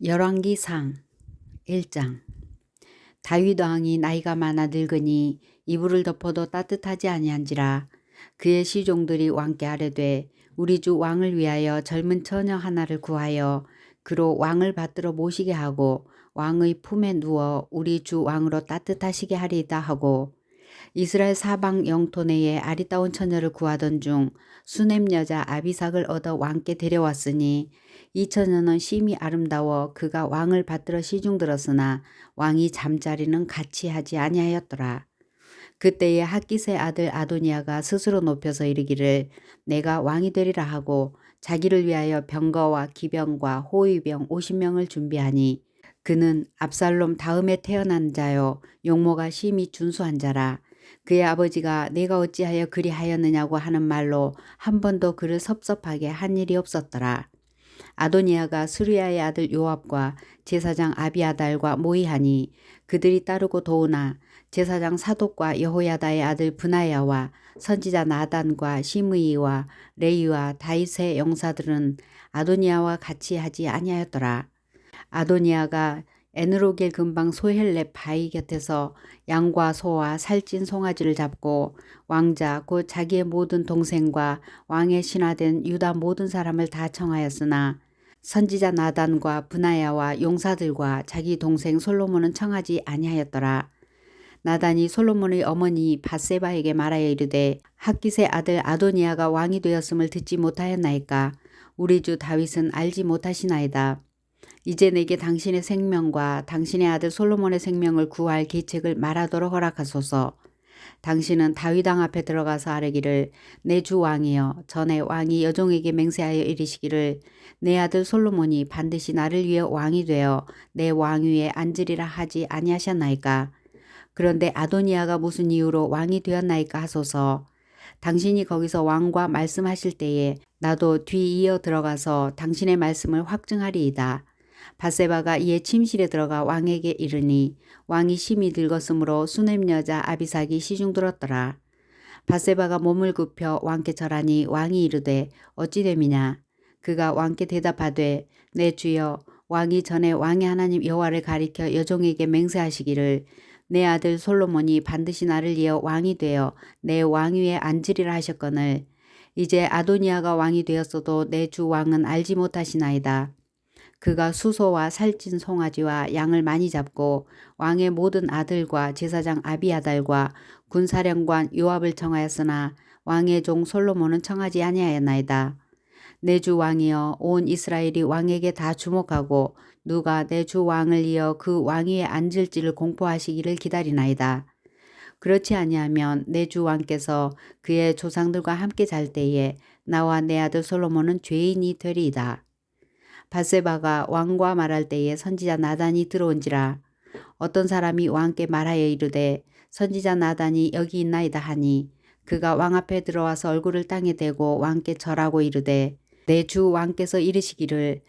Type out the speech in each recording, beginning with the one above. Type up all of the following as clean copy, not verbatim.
열왕기상 1장. 다윗 왕이 나이가 많아 늙으니 이불을 덮어도 따뜻하지 아니한지라. 그의 시종들이 왕께 아뢰되 우리 주 왕을 위하여 젊은 처녀 하나를 구하여 그로 왕을 받들어 모시게 하고 왕의 품에 누워 우리 주 왕으로 따뜻하시게 하리이다 하고, 이스라엘 사방 영토 내에 아리따운 처녀를 구하던 중 수넴 여자 아비삭을 얻어 왕께 데려왔으니, 이 처녀는 심히 아름다워 그가 왕을 받들어 시중들었으나 왕이 잠자리는 같이 하지 아니하였더라. 그때에 학깃의 아들 아도니아가 스스로 높여서 이르기를 내가 왕이 되리라 하고 자기를 위하여 병거와 기병과 호위병 50명을 준비하니, 그는 압살롬 다음에 태어난 자요 용모가 심히 준수한 자라. 그의 아버지가 내가 어찌하여 그리하였느냐고 하는 말로 한 번도 그를 섭섭하게 한 일이 없었더라. 아도니아가 스루야의 아들 요압과 제사장 아비아달과 모이하니, 그들이 따르고 도우나 제사장 사독과 여호야다의 아들 브나야와 선지자 나단과 시므이와 레이와 다윗의 용사들은 아도니아와 같이 하지 아니하였더라. 아도니아가 에느로겔 근방 소헬렙 바위 곁에서 양과 소와 살찐 송아지를 잡고 왕자 곧 자기의 모든 동생과 왕의 신하된 유다 모든 사람을 다 청하였으나, 선지자 나단과 브나야와 용사들과 자기 동생 솔로몬은 청하지 아니하였더라. 나단이 솔로몬의 어머니 밧세바에게 말하여 이르되 학깃의 아들 아도니아가 왕이 되었음을 듣지 못하였나이까? 우리 주 다윗은 알지 못하시나이다. 이제 내게 당신의 생명과 당신의 아들 솔로몬의 생명을 구할 계책을 말하도록 허락하소서. 당신은 다윗 왕 앞에 들어가서 아뢰기를 내 주 왕이여, 전에 왕이 여종에게 맹세하여 이르시기를 내 아들 솔로몬이 반드시 나를 위해 왕이 되어 내 왕위에 앉으리라 하지 아니하셨나이까? 그런데 아도니아가 무슨 이유로 왕이 되었나이까 하소서. 당신이 거기서 왕과 말씀하실 때에 나도 뒤이어 들어가서 당신의 말씀을 확증하리이다. 밧세바가 이에 침실에 들어가 왕에게 이르니 왕이 심히 늙었으므로 수넴 여자 아비삭이 시중들었더라. 밧세바가 몸을 굽혀 왕께 절하니 왕이 이르되 어찌 됨이냐? 그가 왕께 대답하되 내 주여, 왕이 전에 왕의 하나님 여호와를 가리켜 여종에게 맹세하시기를 내 아들 솔로몬이 반드시 나를 이어 왕이 되어 내 왕위에 앉으리라 하셨거늘, 이제 아도니아가 왕이 되었어도 내 주 왕은 알지 못하시나이다. 그가 수소와 살찐 송아지와 양을 많이 잡고 왕의 모든 아들과 제사장 아비아달과 군사령관 요압을 청하였으나 왕의 종 솔로몬은 청하지 아니하였나이다. 내 주 왕이여, 온 이스라엘이 왕에게 다 주목하고 누가 내 주 왕을 이어 그 왕위에 앉을지를 공포하시기를 기다리나이다. 그렇지 아니하면 내 주 왕께서 그의 조상들과 함께 잘 때에 나와 내 아들 솔로몬은 죄인이 되리이다. 밧세바가 왕과 말할 때에 선지자 나단이 들어온지라. 어떤 사람이 왕께 말하여 이르되 선지자 나단이 여기 있나이다 하니, 그가 왕 앞에 들어와서 얼굴을 땅에 대고 왕께 절하고 이르되 내 주 왕께서 이르시기를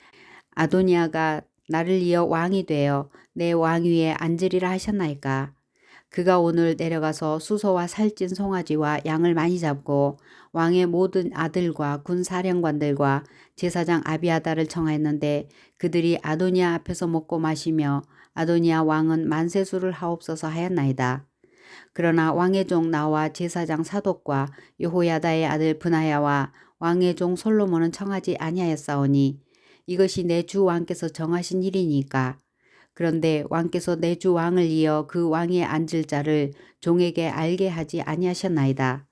아도니아가 나를 이어 왕이 되어 내 왕위에 앉으리라 하셨나이까? 그가 오늘 내려가서 수소와 살찐 송아지와 양을 많이 잡고 왕의 모든 아들과 군사령관들과 제사장 아비아달을 청하였는데, 그들이 아도니아 앞에서 먹고 마시며 아도니아 왕은 만세수를 하옵소서 하였나이다. 그러나 왕의 종 나와 제사장 사독과 여호야다의 아들 브나야와 왕의 종 솔로몬은 청하지 아니하였사오니 이것이 내 주 왕께서 정하신 일이니까. 그런데 왕께서 내 주 왕을 이어 그 왕위에 앉을 자를 종에게 알게 하지 아니하셨나이다.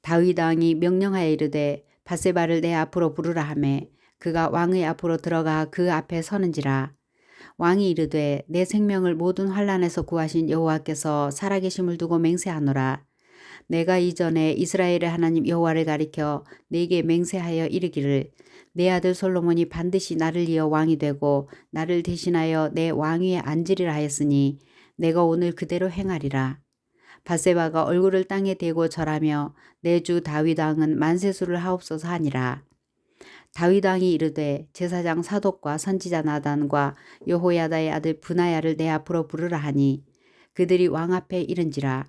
다윗 왕이 명령하여 이르되 밧세바를 내 앞으로 부르라 하매 그가 왕의 앞으로 들어가 그 앞에 서는지라. 왕이 이르되 내 생명을 모든 환난에서 구하신 여호와께서 살아계심을 두고 맹세하노라. 내가 이전에 이스라엘의 하나님 여호와를 가리켜 네게 맹세하여 이르기를 내 아들 솔로몬이 반드시 나를 이어 왕이 되고 나를 대신하여 내 왕위에 앉으리라 하였으니 내가 오늘 그대로 행하리라. 밧세바가 얼굴을 땅에 대고 절하며 내 주 다윗 왕은 만세수를 하옵소서 하니라. 다윗 왕이 이르되 제사장 사독과 선지자 나단과 여호야다의 아들 브나야를 내 앞으로 부르라 하니 그들이 왕 앞에 이른지라.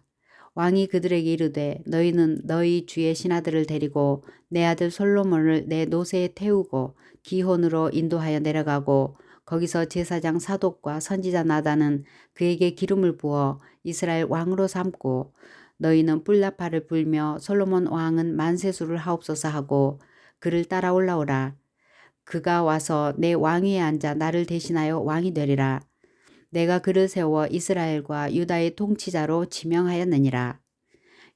왕이 그들에게 이르되 너희는 너희 주의 신하들을 데리고 내 아들 솔로몬을 내 노새에 태우고 기혼으로 인도하여 내려가고 거기서 제사장 사독과 선지자 나단은 그에게 기름을 부어 이스라엘 왕으로 삼고 너희는 뿔나팔을 불며 솔로몬 왕은 만세수를 하옵소서 하고 그를 따라 올라오라. 그가 와서 내 왕위에 앉아 나를 대신하여 왕이 되리라. 내가 그를 세워 이스라엘과 유다의 통치자로 지명하였느니라.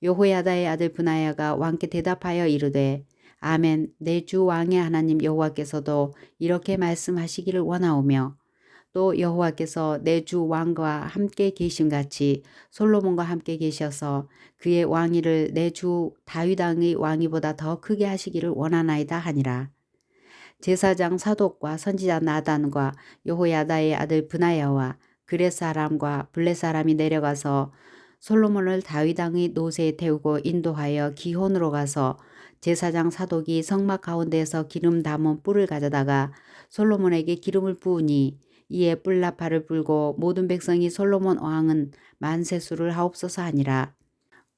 여호야다의 아들 브나야가 왕께 대답하여 이르되 아멘. 내 주 왕의 하나님 여호와께서도 이렇게 말씀하시기를 원하오며 또 여호와께서 내 주 왕과 함께 계심같이 솔로몬과 함께 계셔서 그의 왕위를 내 주 다윗 왕의 왕위보다 더 크게 하시기를 원하나이다 하니라. 제사장 사독과 선지자 나단과 여호야다의 아들 브나야와 그렛 사람과 블렛 사람이 내려가서 솔로몬을 다윗 왕의 노새에 태우고 인도하여 기혼으로 가서 제사장 사독이 성막 가운데에서 기름 담은 뿔을 가져다가 솔로몬에게 기름을 부으니 이에 뿔나팔을 불고 모든 백성이 솔로몬 왕은 만세수를 하옵소서 하니라.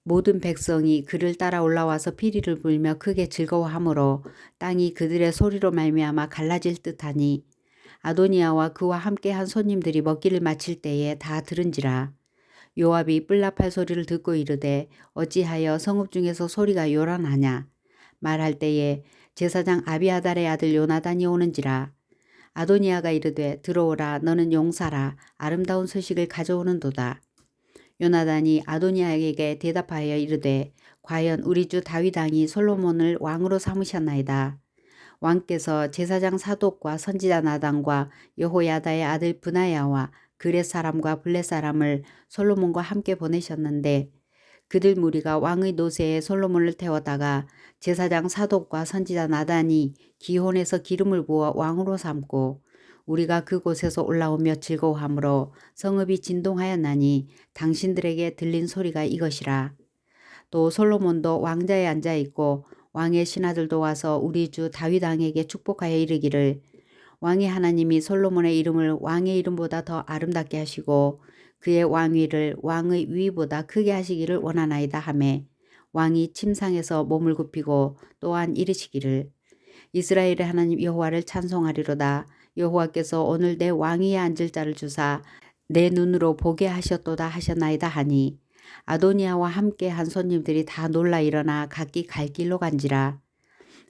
모든 백성이 그를 따라 올라와서 피리를 불며 크게 즐거워하므로 땅이 그들의 소리로 말미암아 갈라질 듯하니 아도니아와 그와 함께한 손님들이 먹기를 마칠 때에 다 들은지라. 요압이 뿔나팔 소리를 듣고 이르되 어찌하여 성읍 중에서 소리가 요란하냐. 말할 때에 제사장 아비아달의 아들 요나단이 오는지라. 아도니아가 이르되 들어오라. 너는 용사라. 아름다운 소식을 가져오는도다. 요나단이 아도니아에게 대답하여 이르되 과연 우리 주 다윗 왕이 솔로몬을 왕으로 삼으셨나이다. 왕께서 제사장 사독과 선지자 나단과 여호야다의 아들 브나야와 그렛 사람과 블렛 사람을 솔로몬과 함께 보내셨는데 그들 무리가 왕의 노새에 솔로몬을 태웠다가 제사장 사독과 선지자 나단이 기혼에서 기름을 부어 왕으로 삼고 우리가 그곳에서 올라오며 즐거워하므로 성읍이 진동하였나니 당신들에게 들린 소리가 이것이라. 또 솔로몬도 왕자에 앉아 있고 왕의 신하들도 와서 우리 주 다윗 왕에게 축복하여 이르기를 왕의 하나님이 솔로몬의 이름을 왕의 이름보다 더 아름답게 하시고 그의 왕위를 왕의 위보다 크게 하시기를 원하나이다 하매 왕이 침상에서 몸을 굽히고 또한 이르시기를 이스라엘의 하나님 여호와를 찬송하리로다. 여호와께서 오늘 내 왕위에 앉을 자를 주사 내 눈으로 보게 하셨도다 하셨나이다 하니 아도니아와 함께 한 손님들이 다 놀라 일어나 각기 갈 길로 간지라.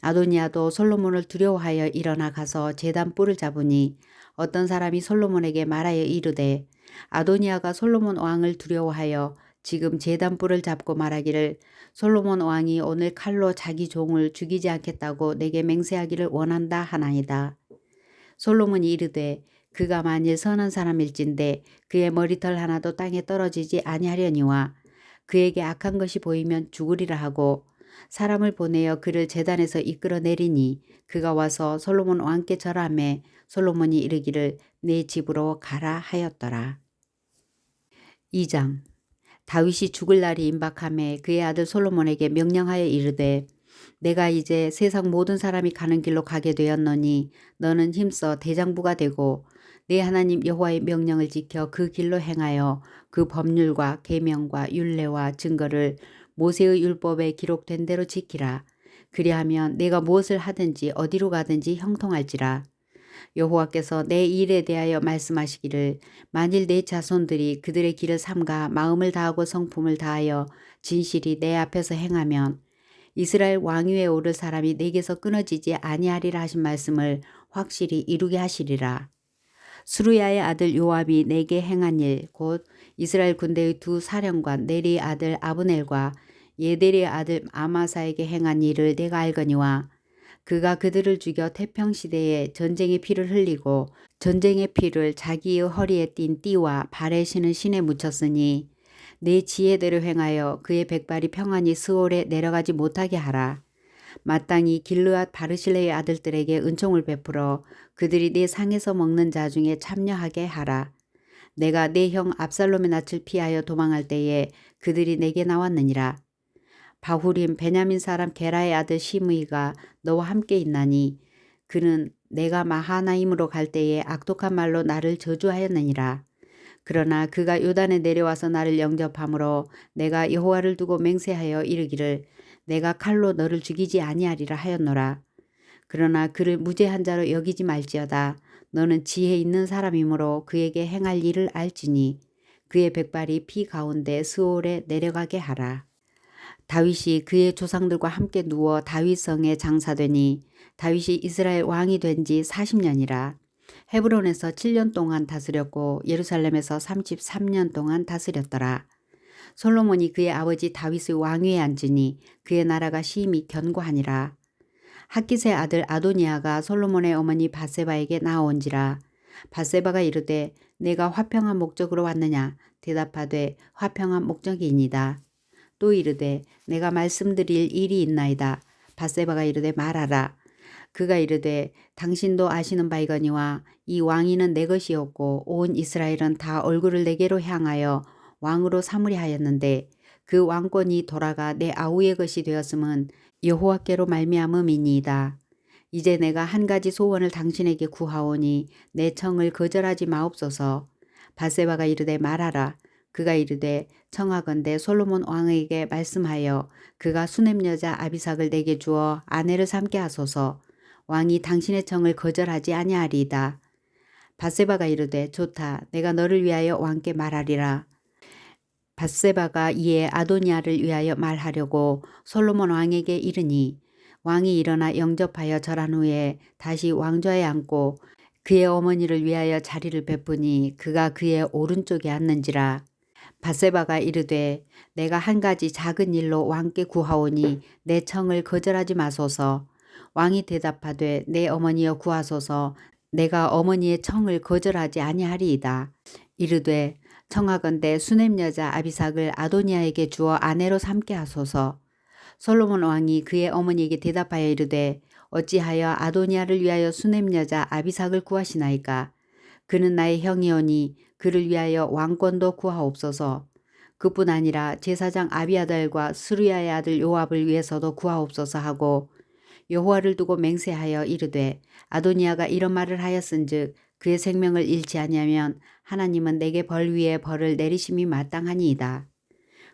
아도니아도 솔로몬을 두려워하여 일어나 가서 제단 뿔을 잡으니 어떤 사람이 솔로몬에게 말하여 이르되 아도니아가 솔로몬 왕을 두려워하여 지금 제단 뿔을 잡고 말하기를 솔로몬 왕이 오늘 칼로 자기 종을 죽이지 않겠다고 내게 맹세하기를 원한다 하나이다. 솔로몬이 이르되 그가 만일 선한 사람일진데 그의 머리털 하나도 땅에 떨어지지 아니하려니와 그에게 악한 것이 보이면 죽으리라 하고 사람을 보내어 그를 제단에서 이끌어내리니 그가 와서 솔로몬 왕께 절하매 솔로몬이 이르기를 내 집으로 가라 하였더라. 2장 다윗이 죽을 날이 임박하매 그의 아들 솔로몬에게 명령하여 이르되 내가 이제 세상 모든 사람이 가는 길로 가게 되었노니 너는 힘써 대장부가 되고 내 하나님 여호와의 명령을 지켜 그 길로 행하여 그 법률과 계명과 율례와 증거를 모세의 율법에 기록된 대로 지키라. 그리하면 내가 무엇을 하든지 어디로 가든지 형통할지라. 여호와께서 내 일에 대하여 말씀하시기를 만일 내 자손들이 그들의 길을 삼가 마음을 다하고 성품을 다하여 진실이 내 앞에서 행하면 이스라엘 왕위에 오를 사람이 내게서 끊어지지 아니하리라 하신 말씀을 확실히 이루게 하시리라. 수루야의 아들 요압이 내게 행한 일 곧 이스라엘 군대의 두 사령관 네리의 아들 아브넬과 예데리의 아들 아마사에게 행한 일을 내가 알거니와 그가 그들을 죽여 태평시대에 전쟁의 피를 흘리고 전쟁의 피를 자기의 허리에 띤 띠와 발에 신은 신에 묻혔으니 내 지혜대로 행하여 그의 백발이 평안히 스올에 내려가지 못하게 하라. 마땅히 길르앗 바르실레의 아들들에게 은총을 베풀어 그들이 내 상에서 먹는 자 중에 참여하게 하라. 내가 내 형 압살롬의 낯을 피하여 도망할 때에 그들이 내게 나왔느니라. 바후림 베냐민 사람 게라의 아들 시므이가 너와 함께 있나니 그는 내가 마하나임으로 갈 때에 악독한 말로 나를 저주하였느니라. 그러나 그가 요단에 내려와서 나를 영접함으로 내가 여호와를 두고 맹세하여 이르기를 내가 칼로 너를 죽이지 아니하리라 하였노라. 그러나 그를 무죄한 자로 여기지 말지어다. 너는 지혜 있는 사람이므로 그에게 행할 일을 알지니 그의 백발이 피 가운데 스올에 내려가게 하라. 다윗이 그의 조상들과 함께 누워 다윗성에 장사되니 다윗이 이스라엘 왕이 된 지 40년이라. 헤브론에서 7년 동안 다스렸고 예루살렘에서 33년 동안 다스렸더라. 솔로몬이 그의 아버지 다윗의 왕위에 앉으니 그의 나라가 심히 견고하니라. 핫깃의 아들 아도니아가 솔로몬의 어머니 밧세바에게 나온지라. 밧세바가 이르되 내가 화평한 목적으로 왔느냐 대답하되 화평한 목적이니이다. 또 이르되 내가 말씀드릴 일이 있나이다. 밧세바가 이르되 말하라. 그가 이르되 당신도 아시는 바이거니와 이 왕위는 내 것이었고 온 이스라엘은 다 얼굴을 내게로 향하여 왕으로 삼으려 하였는데 그 왕권이 돌아가 내 아우의 것이 되었음은 여호와께로 말미암음이니이다. 이제 내가 한 가지 소원을 당신에게 구하오니 내 청을 거절하지 마옵소서. 밧세바가 이르되 말하라. 그가 이르되 청하건대 솔로몬 왕에게 말씀하여 그가 수넴 여자 아비삭을 내게 주어 아내를 삼게 하소서. 왕이 당신의 청을 거절하지 아니하리이다. 밧세바가 이르되 좋다. 내가 너를 위하여 왕께 말하리라. 밧세바가 이에 아도니아를 위하여 말하려고 솔로몬 왕에게 이르니 왕이 일어나 영접하여 절한 후에 다시 왕좌에 앉고 그의 어머니를 위하여 자리를 베푸니 그가 그의 오른쪽에 앉는지라. 밧세바가 이르되 내가 한 가지 작은 일로 왕께 구하오니 내 청을 거절하지 마소서. 왕이 대답하되 내 어머니여 구하소서. 내가 어머니의 청을 거절하지 아니하리이다. 이르되 청하건대 수넴 여자 아비삭을 아도니아에게 주어 아내로 삼게 하소서. 솔로몬 왕이 그의 어머니에게 대답하여 이르되 어찌하여 아도니아를 위하여 수넴 여자 아비삭을 구하시나이까. 그는 나의 형이오니 그를 위하여 왕권도 구하옵소서. 그뿐 아니라 제사장 아비아달과 스루야의 아들 요압을 위해서도 구하옵소서 하고 여호와를 두고 맹세하여 이르되 아도니아가 이런 말을 하였은즉 그의 생명을 잃지 아니하면 하나님은 내게 벌 위에 벌을 내리심이 마땅하니이다.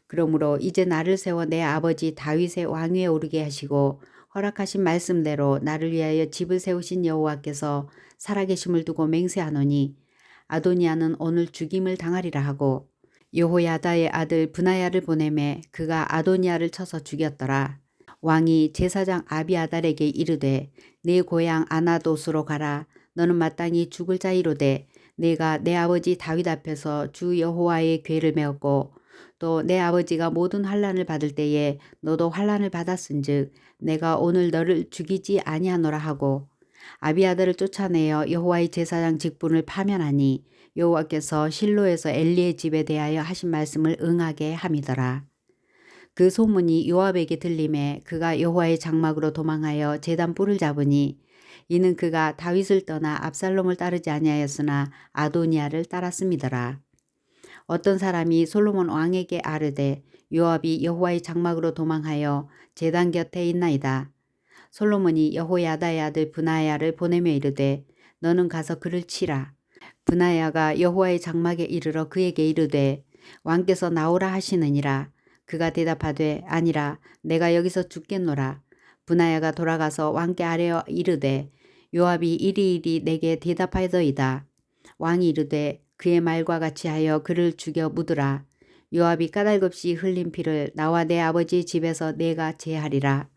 그러므로 이제 나를 세워 내 아버지 다윗의 왕위에 오르게 하시고 허락하신 말씀대로 나를 위하여 집을 세우신 여호와께서 살아계심을 두고 맹세하노니 아도니아는 오늘 죽임을 당하리라 하고 여호야다의 아들 브나야를 보내매 그가 아도니아를 쳐서 죽였더라. 왕이 제사장 아비아달에게 이르되 네 고향 아나돗으로 가라. 너는 마땅히 죽을 자이로되 내가 내 아버지 다윗 앞에서 주 여호와의 궤를 메었고 또 내 아버지가 모든 환난을 받을 때에 너도 환난을 받았은즉 내가 오늘 너를 죽이지 아니하노라 하고 아비아달을 쫓아내어 여호와의 제사장 직분을 파면하니 여호와께서 실로에서 엘리의 집에 대하여 하신 말씀을 응하게 함이더라. 그 소문이 요압에게 들림에 그가 여호와의 장막으로 도망하여 제단 뿔을 잡으니 이는 그가 다윗을 떠나 압살롬을 따르지 아니하였으나 아도니아를 따랐음이더라. 어떤 사람이 솔로몬 왕에게 아르되 요압이 여호와의 장막으로 도망하여 제단 곁에 있나이다. 솔로몬이 여호야다의 아들 브나야를 보내며 이르되 너는 가서 그를 치라. 브나야가 여호와의 장막에 이르러 그에게 이르되 왕께서 나오라 하시느니라. 그가 대답하되 아니라 내가 여기서 죽겠노라. 브나야가 돌아가서 왕께 아뢰어 이르되 요압이 이리이리 내게 대답하여더이다. 왕이 이르되 그의 말과 같이 하여 그를 죽여 묻으라. 요압이 까닭없이 흘린 피를 나와 내 아버지 집에서 내가 제하리라.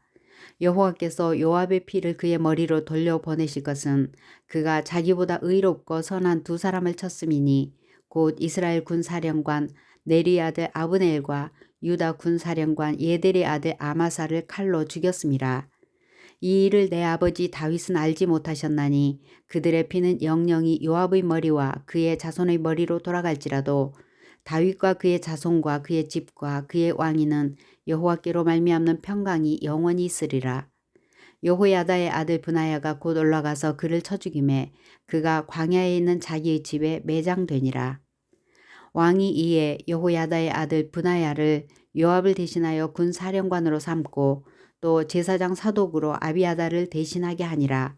여호와께서 요압의 피를 그의 머리로 돌려보내실 것은 그가 자기보다 의롭고 선한 두 사람을 쳤음이니 곧 이스라엘 군사령관 네리 아들 아브넬과 유다 군사령관 예델의 아들 아마사를 칼로 죽였음이라. 이 일을 내 아버지 다윗은 알지 못하셨나니 그들의 피는 영영이 요압의 머리와 그의 자손의 머리로 돌아갈지라도 다윗과 그의 자손과 그의 집과 그의 왕위는 여호와께로 말미암는 평강이 영원히 있으리라. 여호야다의 아들 브나야가 곧 올라가서 그를 쳐 죽이매 그가 광야에 있는 자기의 집에 매장되니라. 왕이 이에 여호야다의 아들 브나야를 요압을 대신하여 군사령관으로 삼고 또 제사장 사독으로 아비아달을 대신하게 하니라.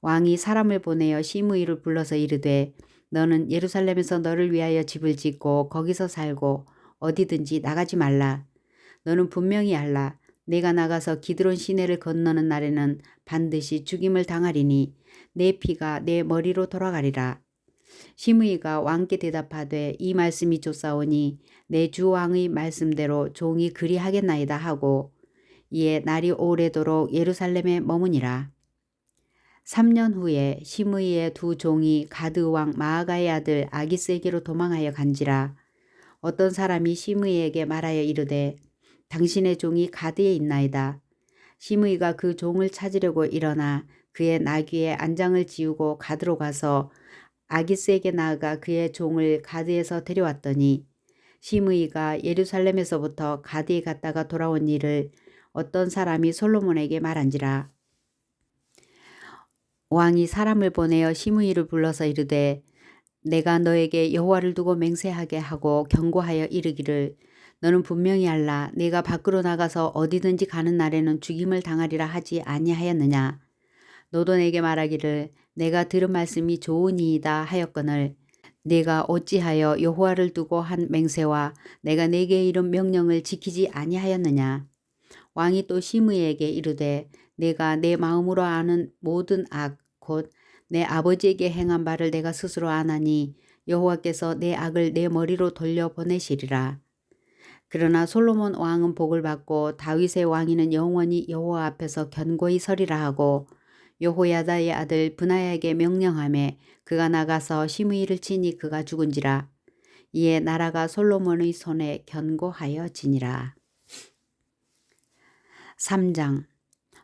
왕이 사람을 보내어 시므이를 불러서 이르되 너는 예루살렘에서 너를 위하여 집을 짓고 거기서 살고 어디든지 나가지 말라. 너는 분명히 알라. 내가 나가서 기드론 시내를 건너는 날에는 반드시 죽임을 당하리니 내 피가 내 머리로 돌아가리라. 시므이가 왕께 대답하되 이 말씀이 좋사오니 내 주 왕의 말씀대로 종이 그리하겠나이다 하고 이에 날이 오래도록 예루살렘에 머무니라. 3년 후에 시므이의 두 종이 가드 왕 마아가의 아들 아기스에게로 도망하여 간지라. 어떤 사람이 시므이에게 말하여 이르되 당신의 종이 가드에 있나이다. 시므이가 그 종을 찾으려고 일어나 그의 나귀에 안장을 지우고 가드로 가서 아기스에게 나아가 그의 종을 가드에서 데려왔더니 시므이가 예루살렘에서부터 가드에 갔다가 돌아온 일을 어떤 사람이 솔로몬에게 말한지라. 왕이 사람을 보내어 시므이를 불러서 이르되 내가 너에게 여호와를 두고 맹세하게 하고 경고하여 이르기를 너는 분명히 알라. 내가 밖으로 나가서 어디든지 가는 날에는 죽임을 당하리라 하지 아니하였느냐. 너도 내게 말하기를 내가 들은 말씀이 좋으니이다 하였거늘 내가 어찌하여 여호와를 두고 한 맹세와 내가 내게 이른 명령을 지키지 아니하였느냐. 왕이 또 시므이에게 이르되 내가 내 마음으로 아는 모든 악 곧 내 아버지에게 행한 바를 내가 스스로 아나니 여호와께서 내 악을 내 머리로 돌려 보내시리라. 그러나 솔로몬 왕은 복을 받고 다윗의 왕위는 영원히 여호와 앞에서 견고히 서리라 하고 여호야다의 아들 브나야에게 명령하매 그가 나가서 시므이를 치니 그가 죽은지라. 이에 나라가 솔로몬의 손에 견고하여지니라. 3장.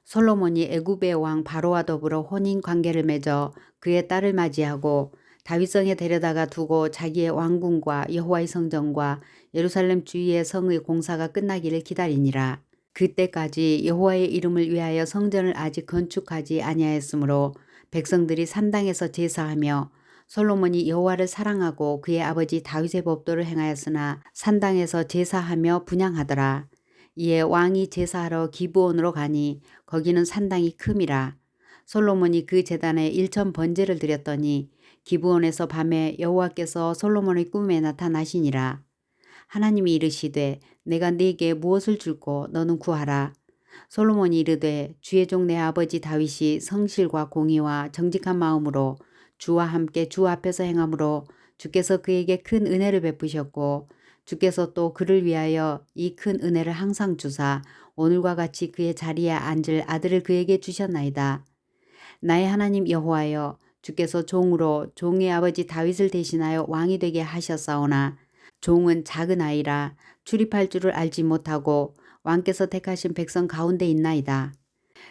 솔로몬이 애굽의 왕 바로와 더불어 혼인 관계를 맺어 그의 딸을 맞이하고 다윗성에 데려다가 두고 자기의 왕궁과 여호와의 성전과 예루살렘 주위의 성의 공사가 끝나기를 기다리니라. 그때까지 여호와의 이름을 위하여 성전을 아직 건축하지 아니하였으므로 백성들이 산당에서 제사하며 솔로몬이 여호와를 사랑하고 그의 아버지 다윗의 법도를 행하였으나 산당에서 제사하며 분향하더라. 이에 왕이 제사하러 기브온으로 가니 거기는 산당이 큼이라. 솔로몬이 그 제단에 1천 번제를 드렸더니 기브온에서 밤에 여호와께서 솔로몬의 꿈에 나타나시니라. 하나님이 이르시되 내가 네게 무엇을 줄고 너는 구하라. 솔로몬이 이르되 주의 종 내 아버지 다윗이 성실과 공의와 정직한 마음으로 주와 함께 주 앞에서 행함으로 주께서 그에게 큰 은혜를 베푸셨고 주께서 또 그를 위하여 이 큰 은혜를 항상 주사 오늘과 같이 그의 자리에 앉을 아들을 그에게 주셨나이다. 나의 하나님 여호와여 주께서 종으로 종의 아버지 다윗을 대신하여 왕이 되게 하셨사오나 종은 작은 아이라 출입할 줄을 알지 못하고 왕께서 택하신 백성 가운데 있나이다.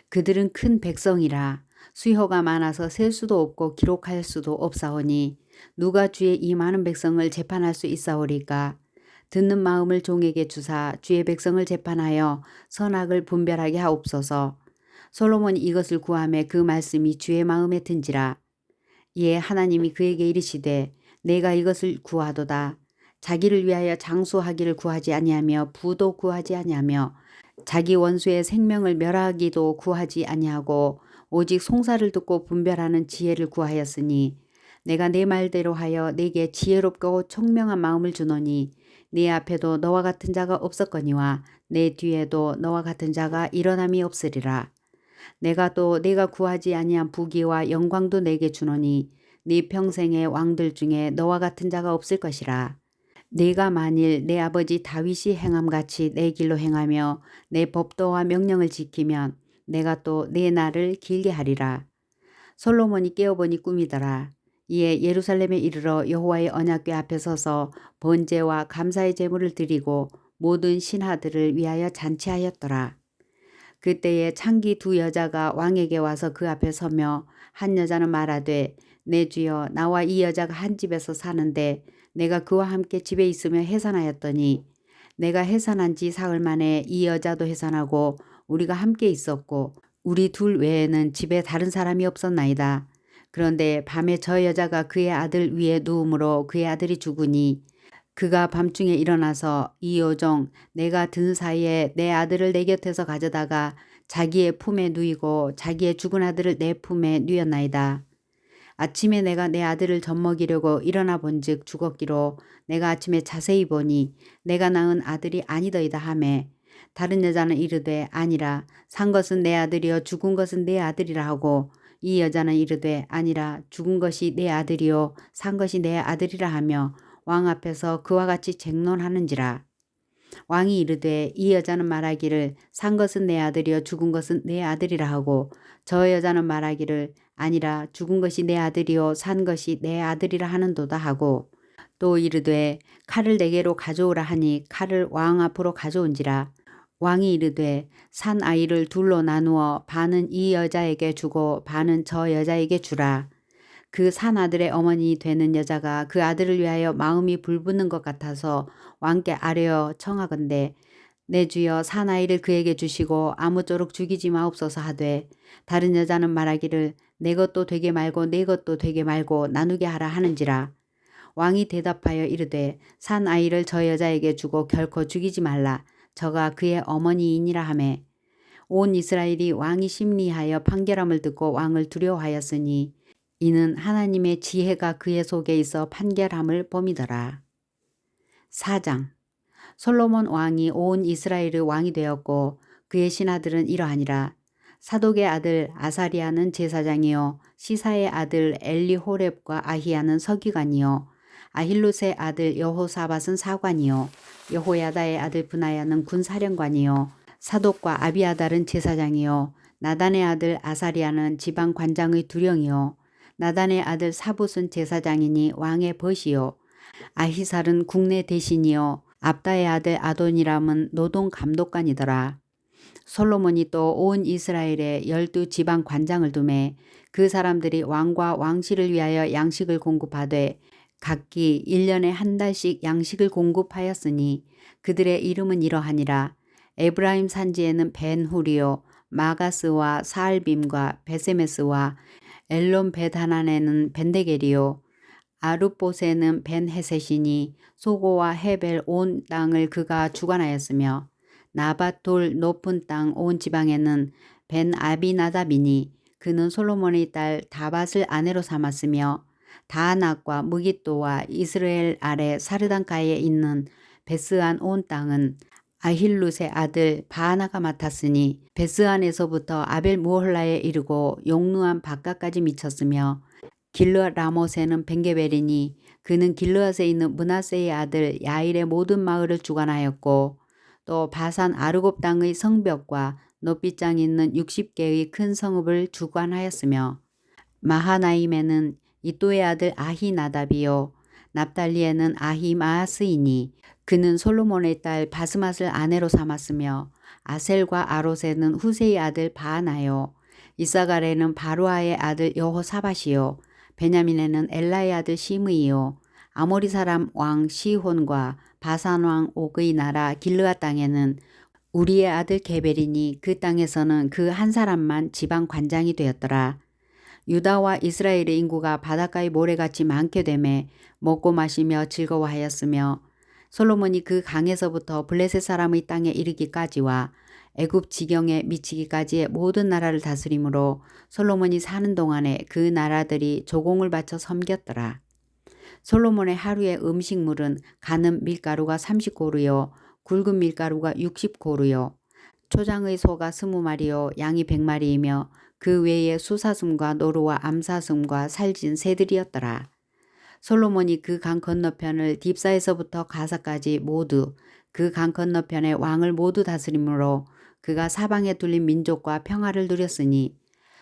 그들은 큰 백성이라 수효가 많아서 셀 수도 없고 기록할 수도 없사오니 누가 주의 이 많은 백성을 재판할 수 있사오리까. 듣는 마음을 종에게 주사 주의 백성을 재판하여 선악을 분별하게 하옵소서. 솔로몬이 이것을 구하매 그 말씀이 주의 마음에 든지라. 이에 하나님이 그에게 이르시되 내가 이것을 구하도다. 자기를 위하여 장수하기를 구하지 아니하며 부도 구하지 아니하며 자기 원수의 생명을 멸하기도 구하지 아니하고 오직 송사를 듣고 분별하는 지혜를 구하였으니 내가 내 말대로 하여 내게 지혜롭고 총명한 마음을 주노니 네 앞에도 너와 같은 자가 없었거니와 내 뒤에도 너와 같은 자가 일어남이 없으리라. 내가 또 내가 구하지 아니한 부귀와 영광도 내게 주노니 네 평생의 왕들 중에 너와 같은 자가 없을 것이라. 네가 만일 내 아버지 다윗이 행함같이 내 길로 행하며 내 법도와 명령을 지키면 내가 또 내 날을 길게 하리라. 솔로몬이 깨어보니 꿈이더라. 이에 예루살렘에 이르러 여호와의 언약궤 앞에 서서 번제와 감사의 제물을 드리고 모든 신하들을 위하여 잔치하였더라. 그때에 창기 두 여자가 왕에게 와서 그 앞에 서며 한 여자는 말하되 내 주여 나와 이 여자가 한 집에서 사는데 내가 그와 함께 집에 있으며 해산하였더니 내가 해산한 지 사흘 만에 이 여자도 해산하고 우리가 함께 있었고 우리 둘 외에는 집에 다른 사람이 없었나이다. 그런데 밤에 저 여자가 그의 아들 위에 누움으로 그의 아들이 죽으니 그가 밤중에 일어나서 이 여종 내가 든 사이에 내 아들을 내 곁에서 가져다가 자기의 품에 누이고 자기의 죽은 아들을 내 품에 누였나이다. 아침에 내가 내 아들을 젖먹이려고 일어나 본즉 죽었기로 내가 아침에 자세히 보니 내가 낳은 아들이 아니더이다 하매 다른 여자는 이르되 아니라 산 것은 내 아들이요 죽은 것은 내 아들이라 하고 이 여자는 이르되 아니라 죽은 것이 내 아들이요 산 것이 내 아들이라 하며 왕 앞에서 그와 같이 쟁론하는지라. 왕이 이르되 이 여자는 말하기를 산 것은 내 아들이요 죽은 것은 내 아들이라 하고 저 여자는 말하기를 아니라 죽은 것이 내 아들이요 산 것이 내 아들이라 하는도다 하고 또 이르되 칼을 내게로 가져오라 하니 칼을 왕 앞으로 가져온지라. 왕이 이르되 산 아이를 둘로 나누어 반은 이 여자에게 주고 반은 저 여자에게 주라. 그 산 아들의 어머니 되는 여자가 그 아들을 위하여 마음이 불붙는 것 같아서 왕께 아뢰어 청하건대 내 주여 산 아이를 그에게 주시고 아무쪼록 죽이지 마옵소서 하되 다른 여자는 말하기를 내 것도 되게 말고 내 것도 되게 말고 나누게 하라 하는지라. 왕이 대답하여 이르되 산 아이를 저 여자에게 주고 결코 죽이지 말라. 저가 그의 어머니이니라 하매 온 이스라엘이 왕이 심리하여 판결함을 듣고 왕을 두려워하였으니 이는 하나님의 지혜가 그의 속에 있어 판결함을 범이더라. 4장. 솔로몬 왕이 온 이스라엘의 왕이 되었고 그의 신하들은 이러하니라. 사독의 아들 아사리아는 제사장이요 시사의 아들 엘리호렙과 아히야는 서기관이요 아힐룻의 아들 여호사밧은 사관이요 여호야다의 아들 브나야는 군사령관이요 사독과 아비아달은 제사장이요 나단의 아들 아사리아는 지방 관장의 두령이요 나단의 아들 사붓은 제사장이니 왕의 벗이요 아히살은 국내 대신이요 압다의 아들 아도니람은 노동 감독관이더라. 솔로몬이 또 온 이스라엘에 12지방 관장을 두매 그 사람들이 왕과 왕실을 위하여 양식을 공급하되 각기 1년에 한 달씩 양식을 공급하였으니 그들의 이름은 이러하니라. 에브라임 산지에는 벤후리요 마가스와 사알빔과 베세메스와 엘론 베다난에는 벤데겔이요 아룻봇에는 벤헤셋이니 소고와 헤벨 온 땅을 그가 주관하였으며 나밧돌 높은 땅 온 지방에는 벤 아비나답이니 그는 솔로몬의 딸 다밧을 아내로 삼았으며 다낙과 무깃도와 이스라엘 아래 사르단가에 있는 베스안 온 땅은 아힐룻의 아들 바하나가 맡았으니 베스안에서부터 아벨 무홀라에 이르고 용루한 바깥까지 미쳤으며 길르앗 라못에는 벤게벨이니 그는 길르앗에 있는 므낫세의 아들 야일의 모든 마을을 주관하였고 또 바산 아르곱 땅의 성벽과 높이장 있는 60개의 큰 성읍을 주관하였으며 마하나임에는 이또의 아들 아히나답이요 납달리에는 아히마아스이니 그는 솔로몬의 딸 바스맛을 아내로 삼았으며 아셀과 아롯에는 후세의 아들 바하나요 이사갈에는 바루아의 아들 여호사밧이요 베냐민에는 엘라의 아들 시므이요 아모리 사람 왕 시혼과 바산 왕 옥의 나라 길르앗 땅에는 우리의 아들 게벨이니 그 땅에서는 그 한 사람만 지방 관장이 되었더라. 유다와 이스라엘의 인구가 바닷가의 모래같이 많게 되매 먹고 마시며 즐거워하였으며 솔로몬이 그 강에서부터 블레셋 사람의 땅에 이르기까지와 애굽 지경에 미치기까지의 모든 나라를 다스림으로 솔로몬이 사는 동안에 그 나라들이 조공을 바쳐 섬겼더라. 솔로몬의 하루의 음식물은 가는 밀가루가 30고루요 굵은 밀가루가 60고루요 초장의 소가 20마리요 양이 100마리이며 그 외에 수사슴과 노루와 암사슴과 살진 새들이었더라. 솔로몬이 그 강 건너편을 딥사에서부터 가사까지 모두 그 강 건너편의 왕을 모두 다스림으로 그가 사방에 둘린 민족과 평화를 누렸으니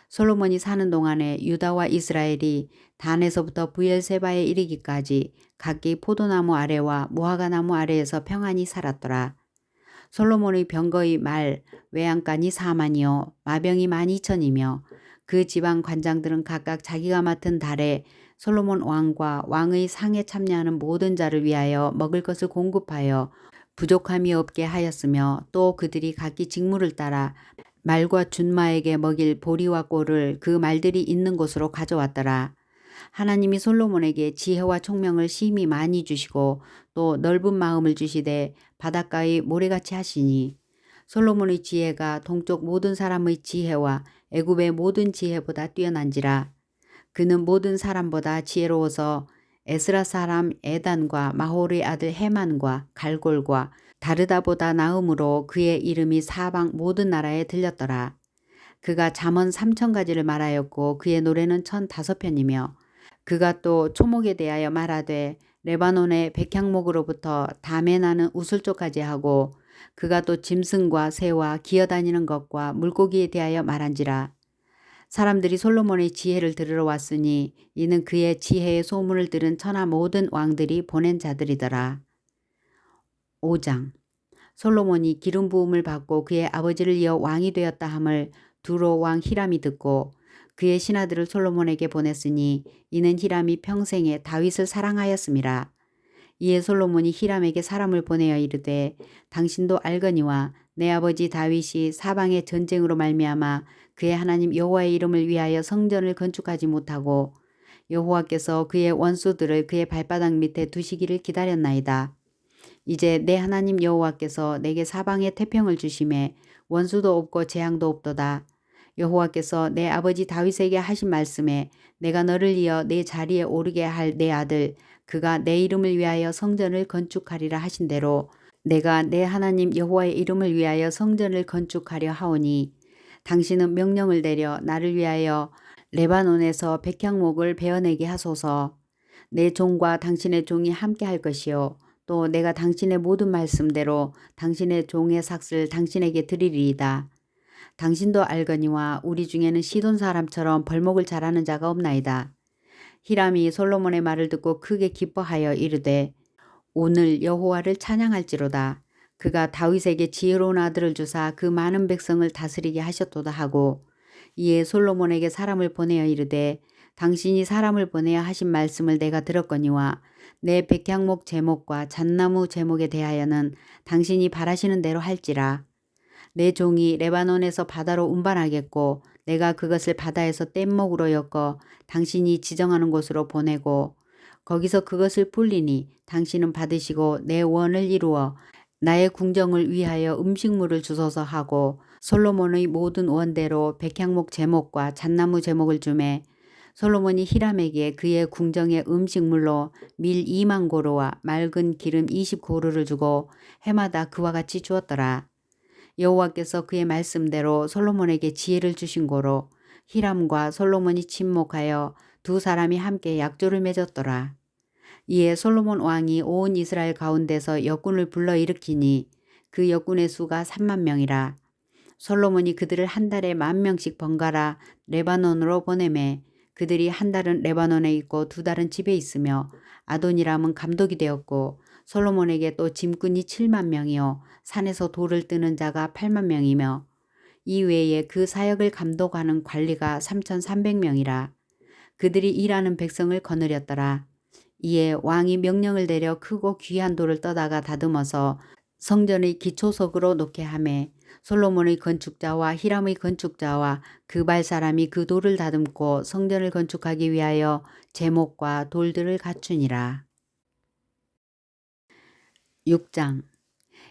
솔로몬이 사는 동안에 유다와 이스라엘이 단에서부터 브엘세바에 이르기까지 각기 포도나무 아래와 무화과나무 아래에서 평안히 살았더라. 솔로몬의 병거의 말 외양간이 4만이요 마병이 12,000이며 그 지방 관장들은 각각 자기가 맡은 달에 솔로몬 왕과 왕의 상에 참여하는 모든 자를 위하여 먹을 것을 공급하여 부족함이 없게 하였으며 또 그들이 각기 직무를 따라 말과 준마에게 먹일 보리와 꼴을 그 말들이 있는 곳으로 가져왔더라. 하나님이 솔로몬에게 지혜와 총명을 심히 많이 주시고 또 넓은 마음을 주시되 바닷가의 모래같이 하시니 솔로몬의 지혜가 동쪽 모든 사람의 지혜와 애굽의 모든 지혜보다 뛰어난지라. 그는 모든 사람보다 지혜로워서 에스라 사람 에단과 마홀의 아들 헤만과 갈골과 다르다보다 나음으로 그의 이름이 사방 모든 나라에 들렸더라. 그가 잠언 3,000가지를 말하였고 그의 노래는 1,005편이며 그가 또 초목에 대하여 말하되 레바논의 백향목으로부터 담에 나는 우슬초까지 하고 그가 또 짐승과 새와 기어다니는 것과 물고기에 대하여 말한지라. 사람들이 솔로몬의 지혜를 들으러 왔으니 이는 그의 지혜의 소문을 들은 천하 모든 왕들이 보낸 자들이더라. 5장. 솔로몬이 기름 부음을 받고 그의 아버지를 이어 왕이 되었다 함을 두로 왕 히람이 듣고 그의 신하들을 솔로몬에게 보냈으니 이는 히람이 평생에 다윗을 사랑하였음이라. 이에 솔로몬이 히람에게 사람을 보내어 이르되 당신도 알거니와 내 아버지 다윗이 사방의 전쟁으로 말미암아 그의 하나님 여호와의 이름을 위하여 성전을 건축하지 못하고 여호와께서 그의 원수들을 그의 발바닥 밑에 두시기를 기다렸나이다. 이제 내 하나님 여호와께서 내게 사방에 태평을 주심에 원수도 없고 재앙도 없도다. 여호와께서 내 아버지 다윗에게 하신 말씀에 내가 너를 이어 내 자리에 오르게 할 내 아들 그가 내 이름을 위하여 성전을 건축하리라 하신 대로 내가 내 하나님 여호와의 이름을 위하여 성전을 건축하려 하오니 당신은 명령을 내려 나를 위하여 레바논에서 백향목을 베어내게 하소서. 내 종과 당신의 종이 함께 할 것이요 또 내가 당신의 모든 말씀대로 당신의 종의 삭슬 당신에게 드리리이다. 당신도 알거니와 우리 중에는 시돈 사람처럼 벌목을 잘하는 자가 없나이다. 히람이 솔로몬의 말을 듣고 크게 기뻐하여 이르되 오늘 여호와를 찬양할지로다. 그가 다윗에게 지혜로운 아들을 주사 그 많은 백성을 다스리게 하셨도다 하고 이에 솔로몬에게 사람을 보내어 이르되 당신이 사람을 보내어 하신 말씀을 내가 들었거니와 내 백향목 제목과 잣나무 제목에 대하여는 당신이 바라시는 대로 할지라. 내 종이 레바논에서 바다로 운반하겠고 내가 그것을 바다에서 뗏목으로 엮어 당신이 지정하는 곳으로 보내고 거기서 그것을 불리니 당신은 받으시고 내 원을 이루어 나의 궁정을 위하여 음식물을 주소서 하고 솔로몬의 모든 원대로 백향목 제목과 잣나무 제목을 주매 솔로몬이 히람에게 그의 궁정의 음식물로 밀 2만 고루와 맑은 기름 20고루를 주고 해마다 그와 같이 주었더라. 여호와께서 그의 말씀대로 솔로몬에게 지혜를 주신 고로 히람과 솔로몬이 친목하여 두 사람이 함께 약조를 맺었더라. 이에 솔로몬 왕이 온 이스라엘 가운데서 역군을 불러일으키니 그 역군의 수가 3만 명이라. 솔로몬이 그들을 한 달에 10,000명씩 번갈아 레바논으로 보내매 그들이 한 달은 레바논에 있고 두 달은 집에 있으며 아도니람은 감독이 되었고 솔로몬에게 또 짐꾼이 7만 명이요 산에서 돌을 뜨는 자가 8만 명이며 이외에 그 사역을 감독하는 관리가 3,300명이라. 그들이 일하는 백성을 거느렸더라. 이에 왕이 명령을 내려 크고 귀한 돌을 떠다가 다듬어서 성전의 기초석으로 놓게 하매 솔로몬의 건축자와 히람의 건축자와 그발 사람이 그 돌을 다듬고 성전을 건축하기 위하여 제목과 돌들을 갖추니라. 6장.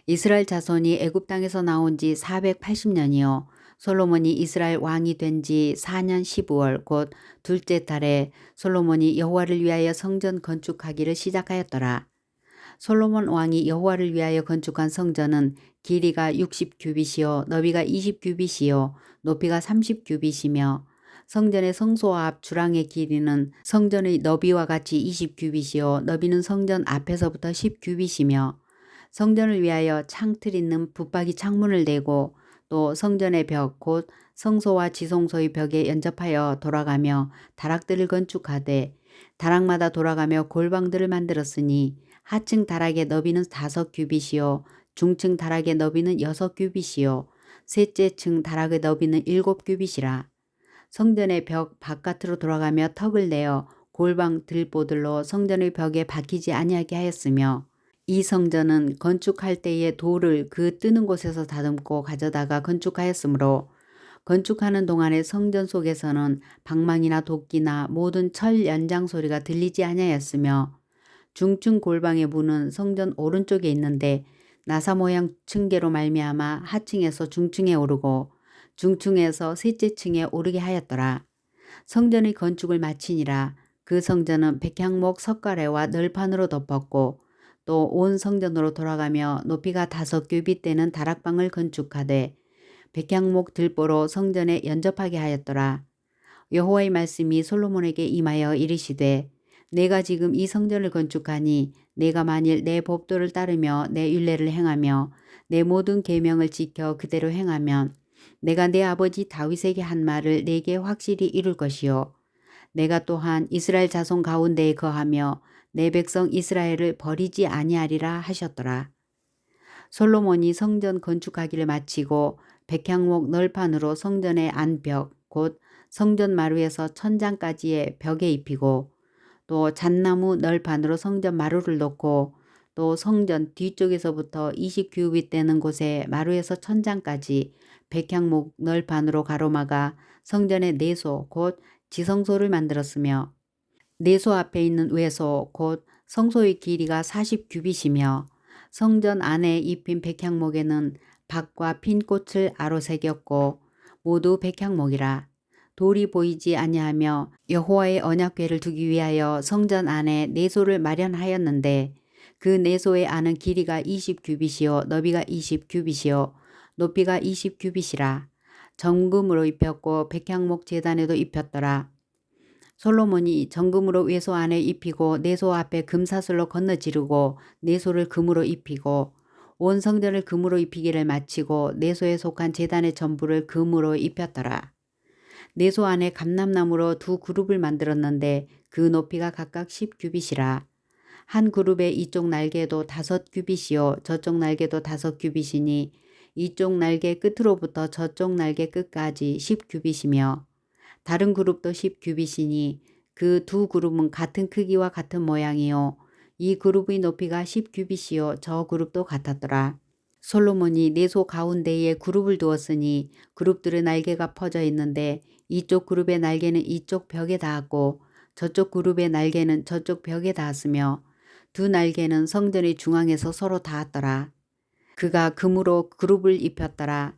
이스라엘 자손이 애굽 땅에서 나온 지 480년이요 솔로몬이 이스라엘 왕이 된 지 4년 12월 곧 둘째 달에 솔로몬이 여호와를 위하여 성전 건축하기를 시작하였더라. 솔로몬 왕이 여호와를 위하여 건축한 성전은 길이가 60규빗이요 너비가 20규빗이요 높이가 30규빗이며 성전의 성소와 앞 주랑의 길이는 성전의 너비와 같이 20규빗이요 너비는 성전 앞에서부터 10규빗이며 성전을 위하여 창틀 있는 붙박이 창문을 내고 또 성전의 벽 곧 성소와 지성소의 벽에 연접하여 돌아가며 다락들을 건축하되 다락마다 돌아가며 골방들을 만들었으니 하층 다락의 너비는 5규빗이요 중층 다락의 너비는 6규빗이요 셋째 층 다락의 너비는 7규빗이라. 성전의 벽 바깥으로 돌아가며 턱을 내어 골방 들보들로 성전의 벽에 박히지 아니하게 하였으며 이 성전은 건축할 때에 돌을 그 뜨는 곳에서 다듬고 가져다가 건축하였으므로 건축하는 동안에 성전 속에서는 방망이나 도끼나 모든 철 연장 소리가 들리지 아니하였으며 중층 골방의 문은 성전 오른쪽에 있는데 나사 모양 층계로 말미암아 하층에서 중층에 오르고 중층에서 셋째 층에 오르게 하였더라. 성전의 건축을 마치니라. 그 성전은 백향목 석가래와 널판으로 덮었고 또 온 성전으로 돌아가며 높이가 5규빗 되는 다락방을 건축하되 백향목 들보로 성전에 연접하게 하였더라. 여호와의 말씀이 솔로몬에게 임하여 이르시되 내가 지금 이 성전을 건축하니 내가 만일 내 법도를 따르며 내 율례를 행하며 내 모든 계명을 지켜 그대로 행하면 내가 내 아버지 다윗에게 한 말을 내게 확실히 이룰 것이요 내가 또한 이스라엘 자손 가운데에 거하며 내 백성 이스라엘을 버리지 아니하리라 하셨더라. 솔로몬이 성전 건축하기를 마치고 백향목 널판으로 성전의 안벽 곧 성전 마루에서 천장까지의 벽에 입히고 또 잣나무 널판으로 성전 마루를 놓고 또 성전 뒤쪽에서부터 20규빗 되는 곳에 마루에서 천장까지 백향목 널판으로 가로막아 성전의 내소 곧 지성소를 만들었으며 내소 앞에 있는 외소 곧 성소의 길이가 40규빗이며 성전 안에 입힌 백향목에는 박과 핀 꽃을 아로 새겼고 모두 백향목이라. 돌이 보이지 아니하며 여호와의 언약궤를 두기 위하여 성전 안에 내소를 마련하였는데 그 내소의 안은 길이가 20규빗이요 너비가 20규빗이요 높이가 20규빗이라. 정금으로 입혔고 백향목 제단에도 입혔더라. 솔로몬이 정금으로 외소 안에 입히고 내소 앞에 금사슬로 건너지르고 내소를 금으로 입히고 온 성전을 금으로 입히기를 마치고 내소에 속한 제단의 전부를 금으로 입혔더라. 내소 안에 감람나무로 두 그룹을 만들었는데 그 높이가 각각 10규빗이라. 한 그룹의 이쪽 날개도 5규빗이요 저쪽 날개도 5규빗이니 이쪽 날개 끝으로부터 저쪽 날개 끝까지 10규빗이며 다른 그룹도 10규빗이니 그 두 그룹은 같은 크기와 같은 모양이요 이 그룹의 높이가 10규빗이요 저 그룹도 같았더라. 솔로몬이 내소 가운데에 그룹을 두었으니 그룹들의 날개가 퍼져 있는데 이쪽 그룹의 날개는 이쪽 벽에 닿았고 저쪽 그룹의 날개는 저쪽 벽에 닿았으며 두 날개는 성전의 중앙에서 서로 닿았더라. 그가 금으로 그룹을 입혔더라.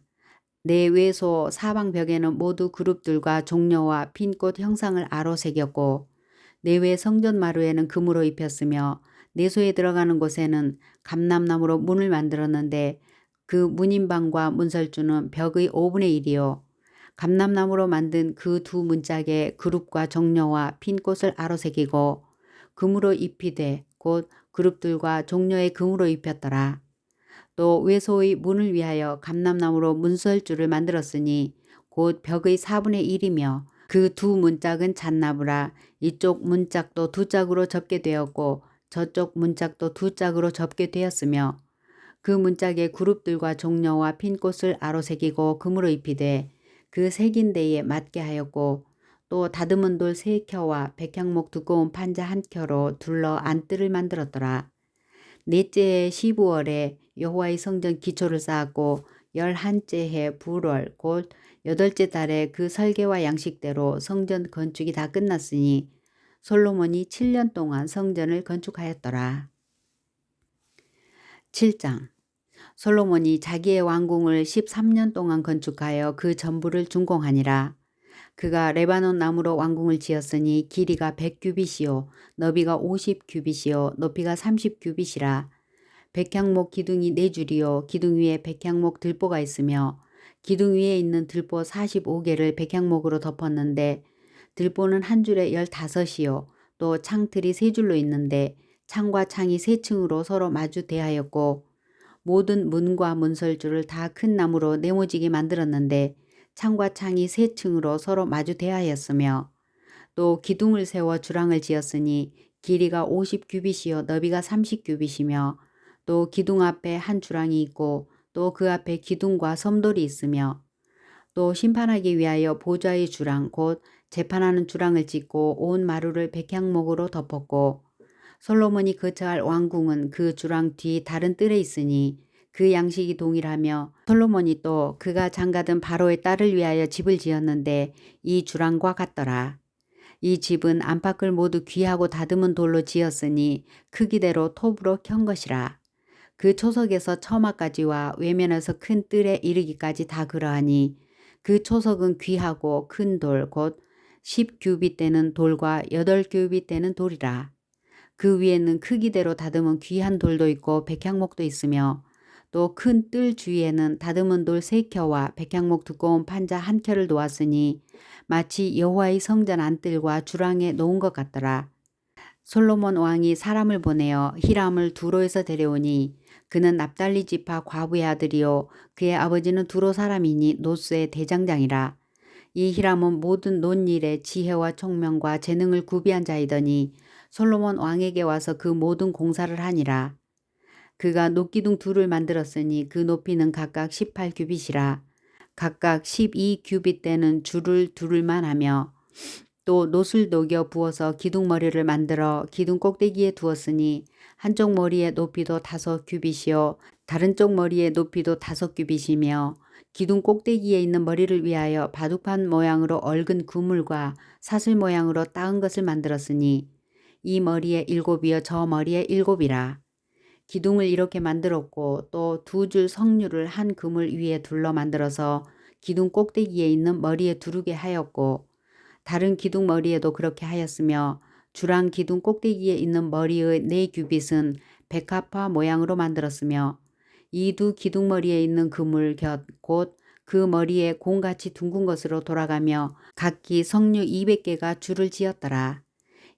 내 외소 사방 벽에는 모두 그룹들과 종려와 핀꽃 형상을 아로 새겼고 내외 성전 마루에는 금으로 입혔으며 내소에 들어가는 곳에는 감람나무로 문을 만들었는데 그 문인방과 문설주는 벽의 5분의 1이요. 감람나무로 만든 그 두 문짝에 그룹과 종려와 핀꽃을 아로 새기고 금으로 입히되 곧 그룹들과 종려의 금으로 입혔더라. 또 외소의 문을 위하여 감람나무로 문설주를 만들었으니 곧 벽의 4분의 1이며 그 두 문짝은 잣나무라. 이쪽 문짝도 두 짝으로 접게 되었고 저쪽 문짝도 두 짝으로 접게 되었으며 그 문짝에 그룹들과 종려와 핀꽃을 아로 새기고 금으로 입히되 그 새긴 데에 맞게 하였고 또 다듬은 돌 3켜와 백향목 두꺼운 판자 1켜로 둘러 안뜰을 만들었더라. 넷째 해 15월에 여호와의 성전 기초를 쌓았고 11째 해 불월 곧 8째 달에 그 설계와 양식대로 성전 건축이 다 끝났으니 솔로몬이 7년 동안 성전을 건축하였더라. 7장 솔로몬이 자기의 왕궁을 13년 동안 건축하여 그 전부를 준공하니라. 그가 레바논 나무로 왕궁을 지었으니 길이가 100규빗이요 너비가 50규빗이요 높이가 30규빗이라. 백향목 기둥이 4줄이요 기둥 위에 백향목 들보가 있으며 기둥 위에 있는 들보 45개를 백향목으로 덮었는데 들보는 한 줄에 15이요 또 창틀이 3줄로 있는데 창과 창이 3층으로 서로 마주 대하였고 모든 문과 문설주를 다 큰 나무로 네모지게 만들었는데 창과 창이 3층으로 서로 마주 대하였으며 또 기둥을 세워 주랑을 지었으니 길이가 50규빗이요 너비가 30규빗이며 또 기둥 앞에 한 주랑이 있고 또 그 앞에 기둥과 섬돌이 있으며 또 심판하기 위하여 보좌의 주랑 곧 재판하는 주랑을 짓고 온 마루를 백향목으로 덮었고 솔로몬이 거처할 왕궁은 그 주랑 뒤 다른 뜰에 있으니 그 양식이 동일하며 솔로몬이 또 그가 장가든 바로의 딸을 위하여 집을 지었는데 이 주랑과 같더라. 이 집은 안팎을 모두 귀하고 다듬은 돌로 지었으니 크기대로 톱으로 켠 것이라. 그 초석에서 처마까지와 외면에서 큰 뜰에 이르기까지 다 그러하니 그 초석은 귀하고 큰 돌 곧 10규빗 되는 돌과 8규빗 되는 돌이라. 그 위에는 크기대로 다듬은 귀한 돌도 있고 백향목도 있으며 또 큰 뜰 주위에는 다듬은 돌 3켜와 백향목 두꺼운 판자 1켜를 놓았으니 마치 여호와의 성전 안뜰과 주랑에 놓은 것 같더라. 솔로몬 왕이 사람을 보내어 히람을 두로에서 데려오니 그는 납달리 지파 과부의 아들이요 그의 아버지는 두로 사람이니 노스의 대장장이라. 이 히람은 모든 논일에 지혜와 총명과 재능을 구비한 자이더니 솔로몬 왕에게 와서 그 모든 공사를 하니라. 그가 녹기둥 둘을 만들었으니 그 높이는 각각 18규빗이라. 각각 12규빗 되는 줄을 두를만 하며 또 놋을 녹여 부어서 기둥머리를 만들어 기둥 꼭대기에 두었으니 한쪽 머리의 높이도 5규빗이요 다른 쪽 머리의 높이도 5규빗이며 기둥 꼭대기에 있는 머리를 위하여 바둑판 모양으로 얽은 그물과 사슬 모양으로 따은 것을 만들었으니 이 머리에 7이요 저 머리에 7이라. 기둥을 이렇게 만들었고 또 2줄 석류를 한 그물 위에 둘러 만들어서 기둥 꼭대기에 있는 머리에 두르게 하였고 다른 기둥 머리에도 그렇게 하였으며 주랑 기둥 꼭대기에 있는 머리의 4규빗은 백합화 모양으로 만들었으며 이 2 기둥 머리에 있는 그물 곁 곧 그 머리에 공같이 둥근 것으로 돌아가며 각기 석류 200개가 줄을 지었더라.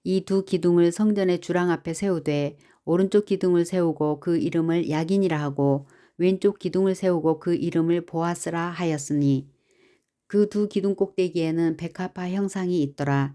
이 2 기둥을 성전의 주랑 앞에 세우되 오른쪽 기둥을 세우고 그 이름을 야긴이라 하고 왼쪽 기둥을 세우고 그 이름을 보아스라 하였으니 그 2 기둥 꼭대기에는 백합화 형상이 있더라.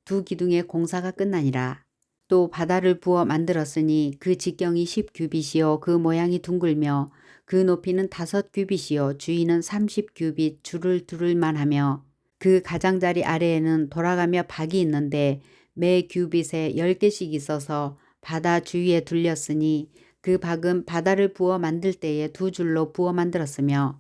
2 기둥의 공사가 끝나니라. 또 바다를 부어 만들었으니 그 직경이 10규빗이요 그 모양이 둥글며 그 높이는 5규빗이요 주위는 30규빗 줄을 두를만 하며 그 가장자리 아래에는 돌아가며 박이 있는데 매 규빗에 10개씩 있어서 바다 주위에 둘렸으니 그 박은 바다를 부어 만들 때에 2줄로 부어 만들었으며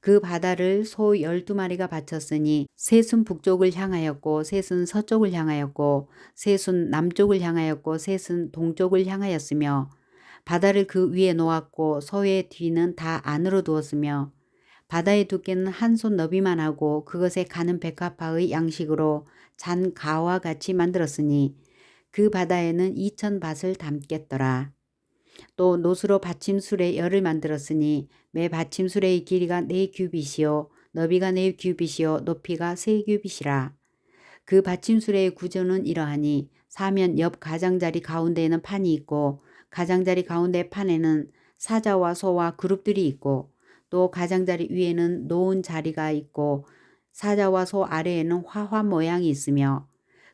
그 바다를 소 12마리가 바쳤으니 셋은 북쪽을 향하였고 셋은 서쪽을 향하였고 셋은 남쪽을 향하였고 셋은 동쪽을 향하였으며 바다를 그 위에 놓았고 소의 뒤는 다 안으로 두었으며 바다의 두께는 한 손 너비만 하고 그것에 가는 백합화의 양식으로 잔 가와 같이 만들었으니 그 바다에는 2000밭을 담겠더라. 또 놋으로 받침술의 열을 만들었으니 매 받침술의 길이가 4규빗이요 너비가 4규빗이요 높이가 3규빗이라. 그 받침술의 구조는 이러하니 사면 옆 가장자리 가운데에는 판이 있고 가장자리 가운데 판에는 사자와 소와 그룹들이 있고 또 가장자리 위에는 놓은 자리가 있고 사자와 소 아래에는 화환 모양이 있으며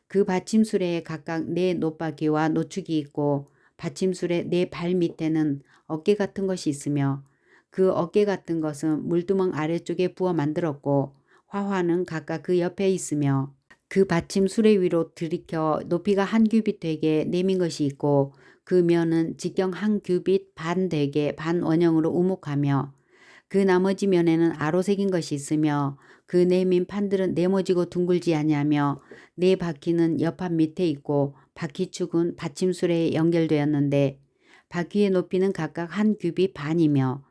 그 받침술에 각각 4 놋바퀴와 노축이 있고 받침술의 4발 밑에는 어깨 같은 것이 있으며 그 어깨 같은 것은 물두멍 아래쪽에 부어 만들었고 화환은 각각 그 옆에 있으며 그 받침 수레 위로 들이켜 높이가 1규빗 되게 내민 것이 있고 그 면은 직경 1규빗 반 되게 반 원형으로 우목하며 그 나머지 면에는 아로 새긴 것이 있으며 그 내민 판들은 네모지고 둥글지 아니하며 4바퀴는 옆판 밑에 있고 바퀴축은 받침수레에 연결되었는데 바퀴의 높이는 각각 1규빗 반이며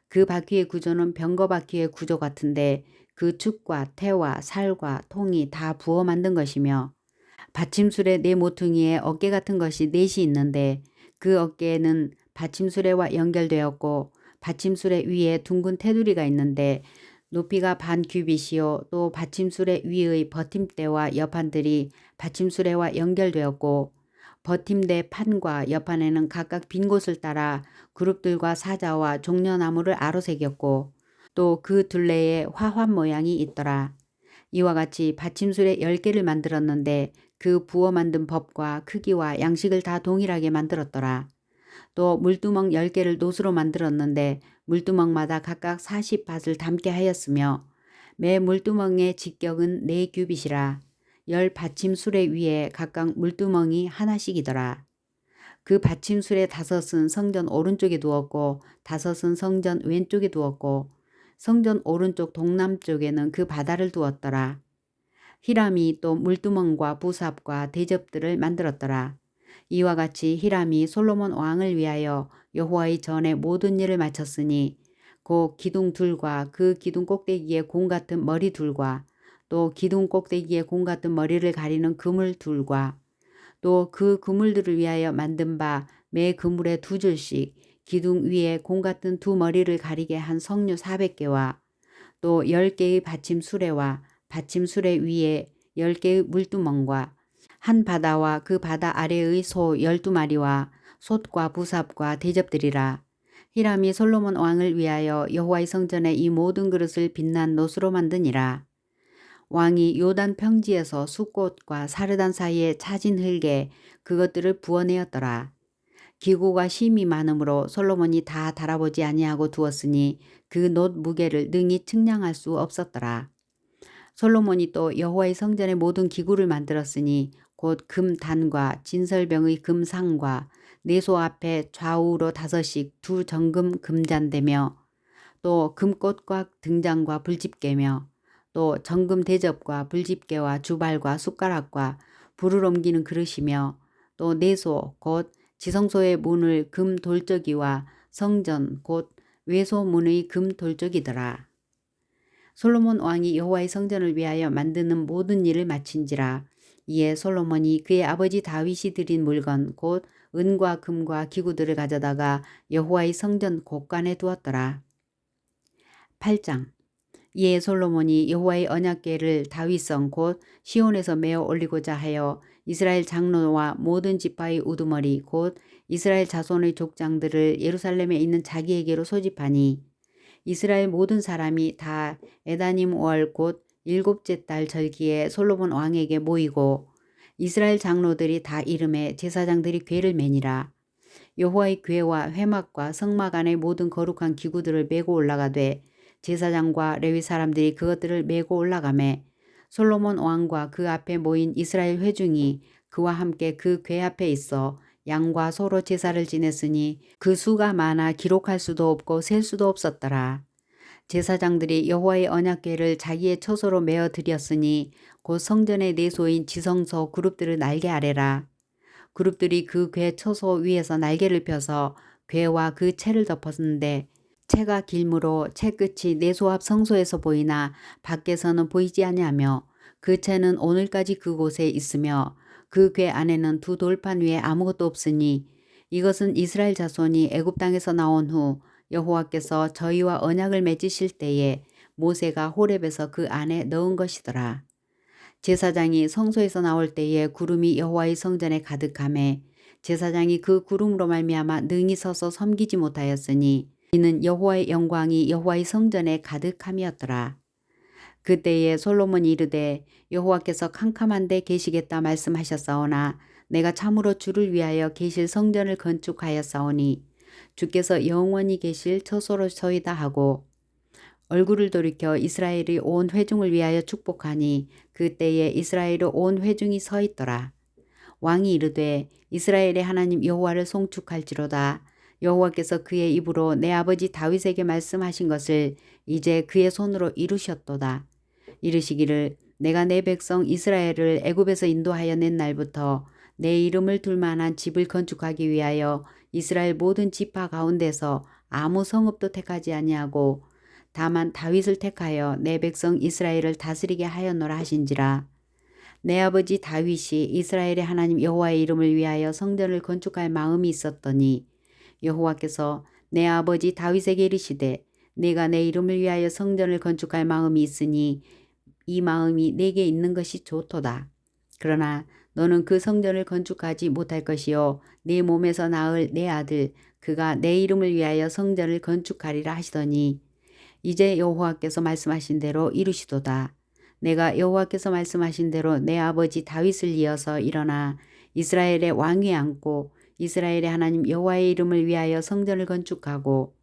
그 바퀴의 구조는 병거바퀴의 구조 같은데 그 축과 태와 살과 통이 다 부어 만든 것이며 받침술의 4모퉁이에 어깨 같은 것이 4이 있는데 그 어깨에는 받침수레와 연결되었고 받침수레 위에 둥근 테두리가 있는데 높이가 반 규빗이요 또 받침수레 위의 버팀대와 옆판들이 받침수레와 연결되었고 버팀대 판과 옆판에는 각각 빈 곳을 따라 그룹들과 사자와 종려나무를 아로새겼고 또 그 둘레에 화환 모양이 있더라. 이와 같이 받침술에 10개를 만들었는데 그 부어 만든 법과 크기와 양식을 다 동일하게 만들었더라. 또 물두멍 10개를 놋으로 만들었는데 물두멍마다 각각 40밭을 담게 하였으며 매 물두멍의 직격은 4규빗이라 10 받침술에 위에 각각 물두멍이 하나씩이더라. 그 받침술의 5은 성전 오른쪽에 두었고 5은 성전 왼쪽에 두었고 성전 오른쪽 동남쪽에는 그 바다를 두었더라. 히람이 또 물두멍과 부삽과 대접들을 만들었더라. 이와 같이 히람이 솔로몬 왕을 위하여 여호와의 전에 모든 일을 마쳤으니 곧 기둥 둘과 그 기둥 꼭대기에 공 같은 머리 둘과 또 기둥 꼭대기에 공 같은 머리를 가리는 그물 둘과 또 그 그물들을 위하여 만든 바 매 그물에 2줄씩 기둥 위에 공 같은 두 머리를 가리게 한 석류 400개와 또 10개의 받침 수레와 받침 수레 위에 10개의 물두멍과 한 바다와 그 바다 아래의 소 12마리와 솥과 부삽과 대접들이라. 히람이 솔로몬 왕을 위하여 여호와의 성전에 이 모든 그릇을 빛난 노수로 만드니라. 왕이 요단 평지에서 숫꽃과 사르단 사이에 차진 흙에 그것들을 부어내었더라. 기구가 심이 많으므로 솔로몬이 다 달아보지 아니하고 두었으니 그 놋 무게를 능히 측량할 수 없었더라. 솔로몬이 또 여호와의 성전의 모든 기구를 만들었으니 곧 금단과 진설병의 금상과 내소 앞에 좌우로 5씩 두 정금 금잔대며 또 금꽃과 등잔과 불집게며 또 정금 대접과 불집게와 주발과 숟가락과 불을 옮기는 그릇이며 또 내소 곧 지성소의 문을 금 돌적이와 성전 곧 외소 문의 금 돌적이더라. 솔로몬 왕이 여호와의 성전을 위하여 만드는 모든 일을 마친지라. 이에 솔로몬이 그의 아버지 다윗이 드린 물건 곧 은과 금과 기구들을 가져다가 여호와의 성전 곳간에 두었더라. 8장. 이에 솔로몬이 여호와의 언약궤를 다윗성 곧 시온에서 메어 올리고자 하여 이스라엘 장로와 모든 지파의 우두머리 곧 이스라엘 자손의 족장들을 예루살렘에 있는 자기에게로 소집하니 이스라엘 모든 사람이 다 에다님 월 곧 7째 달 절기에 솔로몬 왕에게 모이고 이스라엘 장로들이 다 이름에 제사장들이 궤를 매니라. 여호와의 궤와 회막과 성막 안의 모든 거룩한 기구들을 메고 올라가되 제사장과 레위 사람들이 그것들을 메고 올라가매 솔로몬 왕과 그 앞에 모인 이스라엘 회중이 그와 함께 그 궤 앞에 있어 양과 소로 제사를 지냈으니 그 수가 많아 기록할 수도 없고 셀 수도 없었더라. 제사장들이 여호와의 언약궤를 자기의 처소로 메어 드렸으니 곧 성전의 내소인 지성소 그룹들을 날개 아래라. 그룹들이 그 궤 처소 위에서 날개를 펴서 궤와 그 채를 덮었는데 채가 길므로 채 끝이 내소 앞 성소에서 보이나 밖에서는 보이지 아니하며 그 채는 오늘까지 그곳에 있으며 그 궤 안에는 두 돌판 위에 아무것도 없으니 이것은 이스라엘 자손이 애굽 땅에서 나온 후 여호와께서 저희와 언약을 맺으실 때에 모세가 호렙에서 그 안에 넣은 것이더라. 제사장이 성소에서 나올 때에 구름이 여호와의 성전에 가득하매 제사장이 그 구름으로 말미암아 능히 서서 섬기지 못하였으니 이는 여호와의 영광이 여호와의 성전에 가득함이었더라. 그때에 솔로몬이 이르되 여호와께서 캄캄한 데 계시겠다 말씀하셨사오나 내가 참으로 주를 위하여 계실 성전을 건축하였사오니 주께서 영원히 계실 처소로소이다 하고 얼굴을 돌이켜 이스라엘의 온 회중을 위하여 축복하니 그때에 이스라엘의 온 회중이 서 있더라. 왕이 이르되 이스라엘의 하나님 여호와를 송축할지로다. 여호와께서 그의 입으로 내 아버지 다윗에게 말씀하신 것을 이제 그의 손으로 이루셨도다. 이르시기를 내가 내 백성 이스라엘을 애굽에서 인도하여 낸 날부터 내 이름을 둘 만한 집을 건축하기 위하여 이스라엘 모든 지파 가운데서 아무 성읍도 택하지 아니하고 다만 다윗을 택하여 내 백성 이스라엘을 다스리게 하였노라 하신지라. 내 아버지 다윗이 이스라엘의 하나님 여호와의 이름을 위하여 성전을 건축할 마음이 있었더니 여호와께서 내 아버지 다윗에게 이르시되 내가 내 이름을 위하여 성전을 건축할 마음이 있으니 이 마음이 내게 있는 것이 좋도다. 그러나 너는 그 성전을 건축하지 못할 것이요 내 몸에서 낳을 내 아들 그가 내 이름을 위하여 성전을 건축하리라 하시더니 이제 여호와께서 말씀하신 대로 이루시도다. 내가 여호와께서 말씀하신 대로 내 아버지 다윗을 이어서 일어나 이스라엘의 왕위에 앉고 이스라엘의 하나님 여호와의 이름을 위하여 성전을 건축하고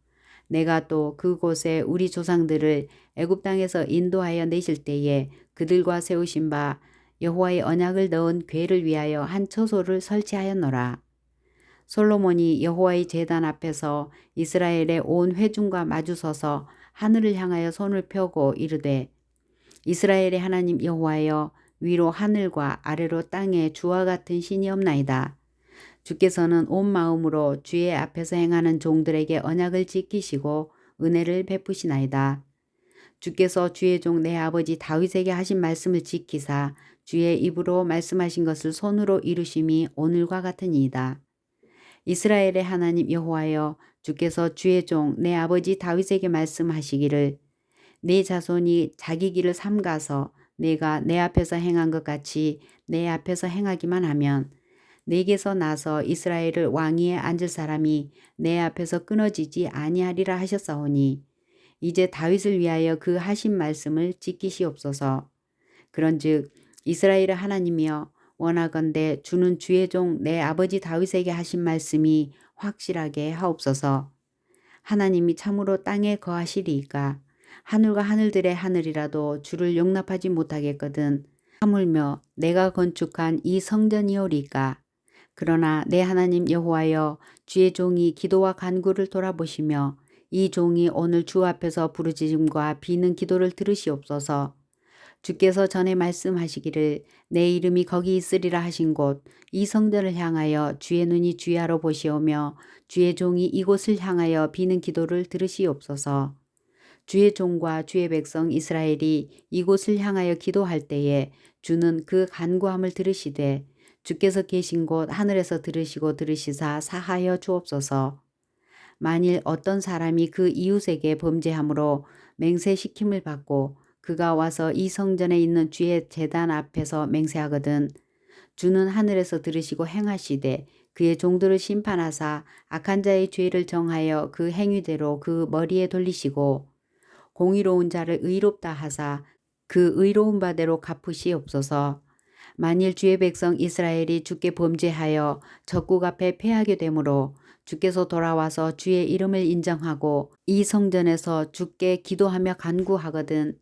내가 또 그곳에 우리 조상들을 애굽 땅에서 인도하여 내실 때에 그들과 세우신 바 여호와의 언약을 넣은 궤를 위하여 한 처소를 설치하였노라. 솔로몬이 여호와의 제단 앞에서 이스라엘의 온 회중과 마주서서 하늘을 향하여 손을 펴고 이르되 이스라엘의 하나님 여호와여 위로 하늘과 아래로 땅에 주와 같은 신이 없나이다. 주께서는 온 마음으로 주의 앞에서 행하는 종들에게 언약을 지키시고 은혜를 베푸시나이다. 주께서 주의 종 내 아버지 다윗에게 하신 말씀을 지키사 주의 입으로 말씀하신 것을 손으로 이루심이 오늘과 같으니이다. 이스라엘의 하나님 여호와여, 주께서 주의 종 내 아버지 다윗에게 말씀하시기를 내 자손이 자기 길을 삼가서 내가 내 앞에서 행한 것 같이 내 앞에서 행하기만 하면 내게서 나서 이스라엘을 왕위에 앉을 사람이 내 앞에서 끊어지지 아니하리라 하셨사오니 이제 다윗을 위하여 그 하신 말씀을 지키시옵소서. 그런즉 이스라엘의 하나님이여, 원하건대 주는 주의 종 내 아버지 다윗에게 하신 말씀이 확실하게 하옵소서. 하나님이 참으로 땅에 거하시리이까 하늘과 하늘들의 하늘이라도 주를 용납하지 못하겠거든 하물며 내가 건축한 이 성전이오리까. 그러나 내 하나님 여호와여, 주의 종이 기도와 간구를 돌아보시며 이 종이 오늘 주 앞에서 부르짖음과 비는 기도를 들으시옵소서. 주께서 전에 말씀하시기를 내 이름이 거기 있으리라 하신 곳 이 성전을 향하여 주의 눈이 주야로 보시오며 주의 종이 이곳을 향하여 비는 기도를 들으시옵소서. 주의 종과 주의 백성 이스라엘이 이곳을 향하여 기도할 때에 주는 그 간구함을 들으시되 주께서 계신 곳 하늘에서 들으시고 들으시사 사하여 주옵소서. 만일 어떤 사람이 그 이웃에게 범죄함으로 맹세시킴을 받고 그가 와서 이 성전에 있는 주의 제단 앞에서 맹세하거든 주는 하늘에서 들으시고 행하시되 그의 종들을 심판하사 악한 자의 죄를 정하여 그 행위대로 그 머리에 돌리시고 공의로운 자를 의롭다 하사 그 의로운 바대로 갚으시옵소서. 만일 주의 백성 이스라엘이 주께 범죄하여 적국 앞에 패하게 되므로 주께서 돌아와서 주의 이름을 인정하고 이 성전에서 주께 기도하며 간구하거든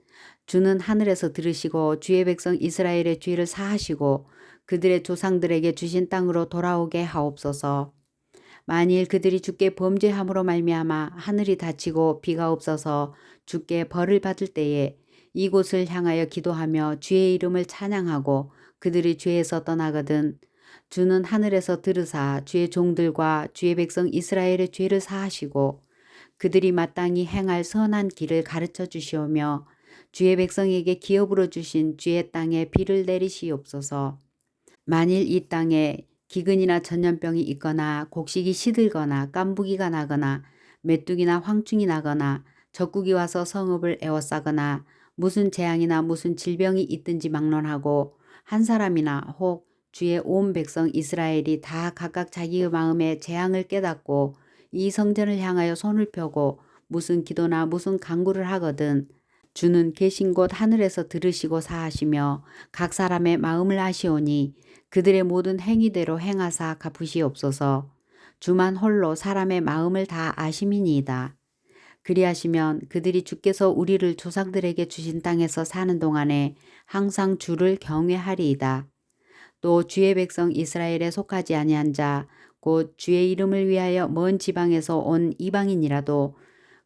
주는 하늘에서 들으시고 주의 백성 이스라엘의 죄를 사하시고 그들의 조상들에게 주신 땅으로 돌아오게 하옵소서. 만일 그들이 주께 범죄함으로 말미암아 하늘이 닫히고 비가 없어서 주께 벌을 받을 때에 이곳을 향하여 기도하며 주의 이름을 찬양하고 그들이 죄에서 떠나거든 주는 하늘에서 들으사 주의 종들과 주의 백성 이스라엘의 죄를 사하시고 그들이 마땅히 행할 선한 길을 가르쳐 주시오며 주의 백성에게 기업으로 주신 주의 땅에 비를 내리시옵소서. 만일 이 땅에 기근이나 전염병이 있거나 곡식이 시들거나 깐부기가 나거나 메뚜기나 황충이 나거나 적국이 와서 성읍을 에워싸거나 무슨 재앙이나 무슨 질병이 있든지 막론하고 한 사람이나 혹 주의 온 백성 이스라엘이 다 각각 자기의 마음에 재앙을 깨닫고 이 성전을 향하여 손을 펴고 무슨 기도나 무슨 간구를 하거든 주는 계신 곳 하늘에서 들으시고 사하시며 각 사람의 마음을 아시오니 그들의 모든 행위대로 행하사 갚으시옵소서. 주만 홀로 사람의 마음을 다 아심이니이다. 그리하시면 그들이 주께서 우리를 조상들에게 주신 땅에서 사는 동안에 항상 주를 경외하리이다. 또 주의 백성 이스라엘에 속하지 아니한 자 곧 주의 이름을 위하여 먼 지방에서 온 이방인이라도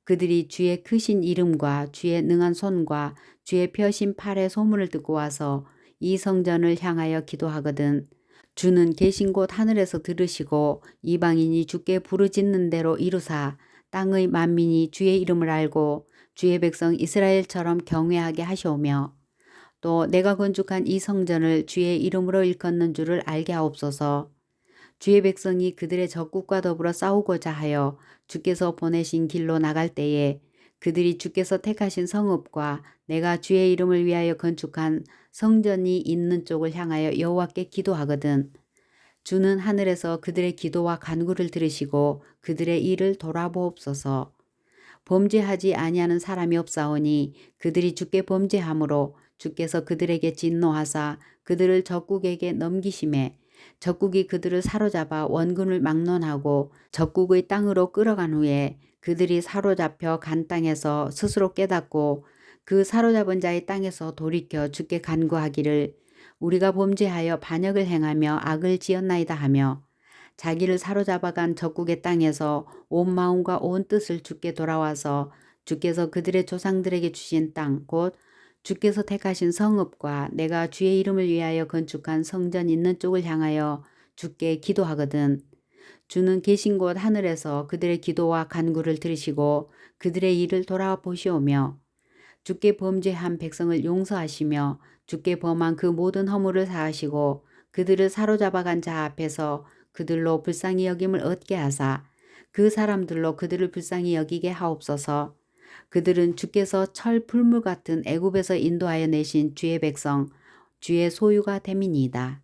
그들이 주의 크신 이름과 주의 능한 손과 주의 펴신 팔의 소문을 듣고 와서 이 성전을 향하여 기도하거든 주는 계신 곳 하늘에서 들으시고 이방인이 주께 부르짖는 대로 이루사 땅의 만민이 주의 이름을 알고 주의 백성 이스라엘처럼 경외하게 하시오며 또 내가 건축한 이 성전을 주의 이름으로 일컫는 줄을 알게 하옵소서. 주의 백성이 그들의 적국과 더불어 싸우고자 하여 주께서 보내신 길로 나갈 때에 그들이 주께서 택하신 성읍과 내가 주의 이름을 위하여 건축한 성전이 있는 쪽을 향하여 여호와께 기도하거든 주는 하늘에서 그들의 기도와 간구를 들으시고 그들의 일을 돌아보옵소서. 범죄하지 아니하는 사람이 없사오니 그들이 주께 범죄함으로 주께서 그들에게 진노하사 그들을 적국에게 넘기심에 적국이 그들을 사로잡아 원군을 막론하고 적국의 땅으로 끌어간 후에 그들이 사로잡혀 간 땅에서 스스로 깨닫고 그 사로잡은 자의 땅에서 돌이켜 주께 간구하기를 우리가 범죄하여 반역을 행하며 악을 지었나이다 하며 자기를 사로잡아간 적국의 땅에서 온 마음과 온 뜻을 주께 돌아와서 주께서 그들의 조상들에게 주신 땅 곧 주께서 택하신 성읍과 내가 주의 이름을 위하여 건축한 성전 있는 쪽을 향하여 주께 기도하거든 주는 계신 곳 하늘에서 그들의 기도와 간구를 들으시고 그들의 일을 돌아보시오며 주께 범죄한 백성을 용서하시며 주께 범한 그 모든 허물을 사하시고 그들을 사로잡아간 자 앞에서 그들로 불쌍히 여김을 얻게 하사 그 사람들로 그들을 불쌍히 여기게 하옵소서. 그들은 주께서 철 풀물 같은 애굽에서 인도하여 내신 주의 백성 주의 소유가 됨이니이다.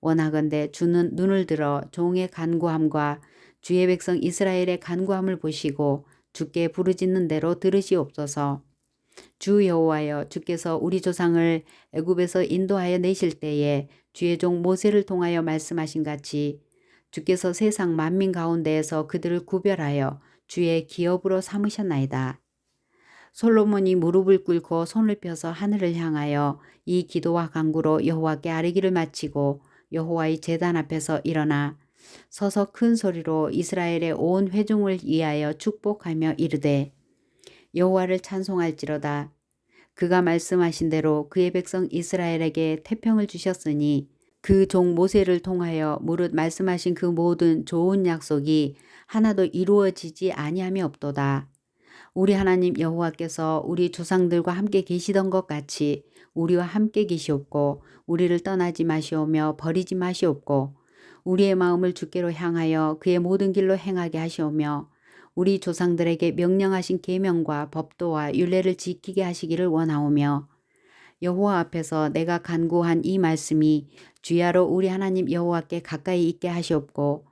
원하건대 주는 눈을 들어 종의 간구함과 주의 백성 이스라엘의 간구함을 보시고 주께 부르짖는 대로 들으시옵소서. 주 여호와여, 주께서 우리 조상을 애굽에서 인도하여 내실 때에 주의 종 모세를 통하여 말씀하신 같이 주께서 세상 만민 가운데에서 그들을 구별하여 주의 기업으로 삼으셨나이다. 솔로몬이 무릎을 꿇고 손을 펴서 하늘을 향하여 이 기도와 간구로 여호와께 아뢰기를 마치고 여호와의 제단 앞에서 일어나 서서 큰 소리로 이스라엘의 온 회중을 위하여 축복하며 이르되 여호와를 찬송할지로다. 그가 말씀하신 대로 그의 백성 이스라엘에게 태평을 주셨으니 그 종 모세를 통하여 무릇 말씀하신 그 모든 좋은 약속이 하나도 이루어지지 아니함이 없도다. 우리 하나님 여호와께서 우리 조상들과 함께 계시던 것 같이 우리와 함께 계시옵고 우리를 떠나지 마시오며 버리지 마시옵고 우리의 마음을 주께로 향하여 그의 모든 길로 행하게 하시오며 우리 조상들에게 명령하신 계명과 법도와 율례를 지키게 하시기를 원하오며 여호와 앞에서 내가 간구한 이 말씀이 주야로 우리 하나님 여호와께 가까이 있게 하시옵고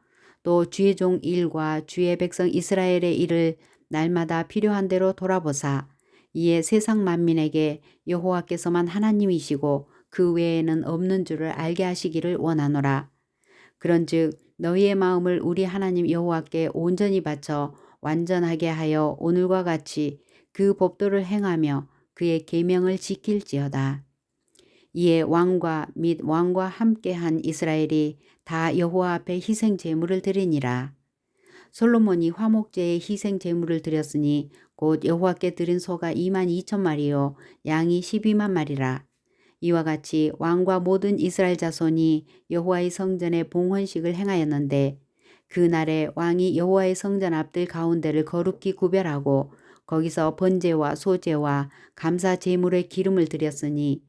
또 주의 종 일과 주의 백성 이스라엘의 일을 날마다 필요한 대로 돌아보사 이에 세상 만민에게 여호와께서만 하나님이시고 그 외에는 없는 줄을 알게 하시기를 원하노라. 그런즉 너희의 마음을 우리 하나님 여호와께 온전히 바쳐 완전하게 하여 오늘과 같이 그 법도를 행하며 그의 계명을 지킬지어다. 이에 왕과 및 왕과 함께한 이스라엘이 다 여호와 앞에 희생 제물을 드리니라. 솔로몬이 화목제의 희생 제물을 드렸으니 곧 여호와께 드린 소가 22,000마리요 양이 12만 마리라. 이와 같이 왕과 모든 이스라엘 자손이 여호와의 성전에 봉헌식을 행하였는데 그날에 왕이 여호와의 성전 앞들 가운데를 거룩히 구별하고 거기서 번제와 소제와 감사 제물의 기름을 드렸으니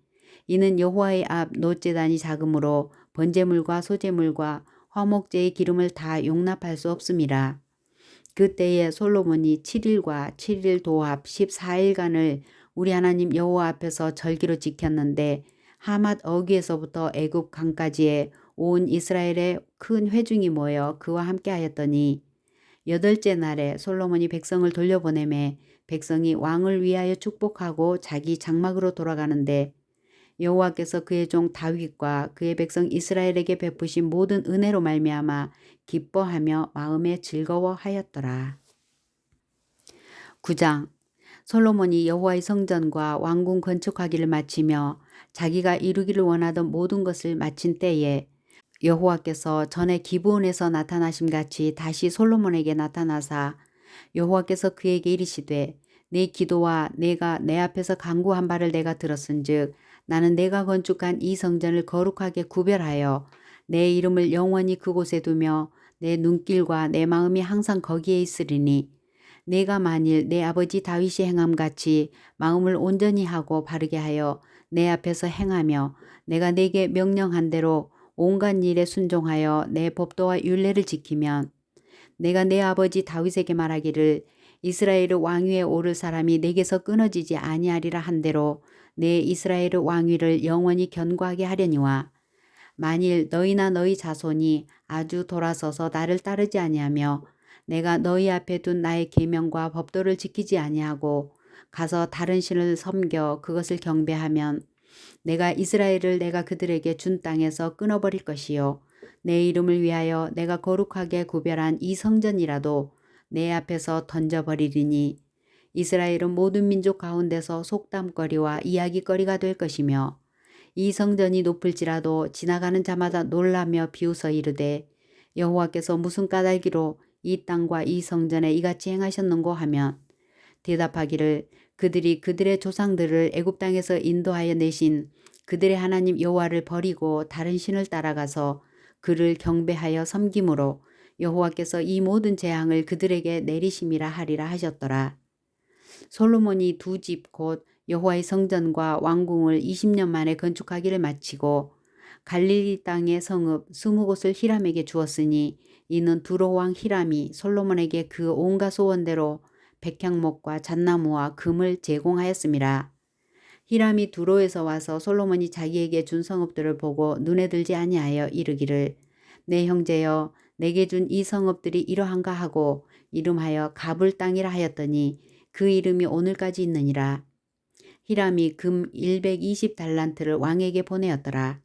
이는 여호와의 앞 놋제단이 작으므로 번제물과 소제물과 화목제의 기름을 다 용납할 수 없음이라. 그때에 솔로몬이 7일과 7일 도합 14일간을 우리 하나님 여호와 앞에서 절기로 지켰는데 하맛 어귀에서부터 애굽 강까지의 온 이스라엘의 큰 회중이 모여 그와 함께 하였더니 8째 날에 솔로몬이 백성을 돌려보내매 백성이 왕을 위하여 축복하고 자기 장막으로 돌아가는데 여호와께서 그의 종 다윗과 그의 백성 이스라엘에게 베푸신 모든 은혜로 말미암아 기뻐하며 마음에 즐거워하였더라. 9장 솔로몬이 여호와의 성전과 왕궁 건축하기를 마치며 자기가 이루기를 원하던 모든 것을 마친 때에 여호와께서 전에 기브온에서 나타나심 같이 다시 솔로몬에게 나타나사 여호와께서 그에게 이르시되 내 기도와 내가 내 앞에서 간구한 바를 내가 들었은즉 나는 내가 건축한 이 성전을 거룩하게 구별하여 내 이름을 영원히 그곳에 두며 내 눈길과 내 마음이 항상 거기에 있으리니 내가 만일 내 아버지 다윗이 행함같이 마음을 온전히 하고 바르게 하여 내 앞에서 행하며 내가 내게 명령한 대로 온갖 일에 순종하여 내 법도와 율례를 지키면 내가 내 아버지 다윗에게 말하기를 이스라엘의 왕위에 오를 사람이 내게서 끊어지지 아니하리라 한 대로 내 이스라엘의 왕위를 영원히 견고하게 하려니와 만일 너희나 너희 자손이 아주 돌아서서 나를 따르지 아니하며 내가 너희 앞에 둔 나의 계명과 법도를 지키지 아니하고 가서 다른 신을 섬겨 그것을 경배하면 내가 이스라엘을 내가 그들에게 준 땅에서 끊어버릴 것이요 내 이름을 위하여 내가 거룩하게 구별한 이 성전이라도 내 앞에서 던져버리리니 이스라엘은 모든 민족 가운데서 속담거리와 이야기거리가 될 것이며 이 성전이 높을지라도 지나가는 자마다 놀라며 비웃어 이르되 여호와께서 무슨 까닭으로 이 땅과 이 성전에 이같이 행하셨는고 하면 대답하기를 그들이 그들의 조상들을 애굽 땅에서 인도하여 내신 그들의 하나님 여호와를 버리고 다른 신을 따라가서 그를 경배하여 섬김으로 여호와께서 이 모든 재앙을 그들에게 내리심이라 하리라 하셨더라. 솔로몬이 두 집 곧 여호와의 성전과 왕궁을 20년 만에 건축하기를 마치고 갈릴리 땅의 성읍 20곳을 히람에게 주었으니 이는 두로 왕 히람이 솔로몬에게 그 온갖 소원대로 백향목과 잣나무와 금을 제공하였음이라. 히람이 두로에서 와서 솔로몬이 자기에게 준 성읍들을 보고 눈에 들지 아니하여 이르기를 내 형제여 내게 준 이 성읍들이 이러한가 하고 이름하여 가불 땅이라 하였더니 그 이름이 오늘까지 있느니라. 히람이 금 120달란트를 왕에게 보내었더라.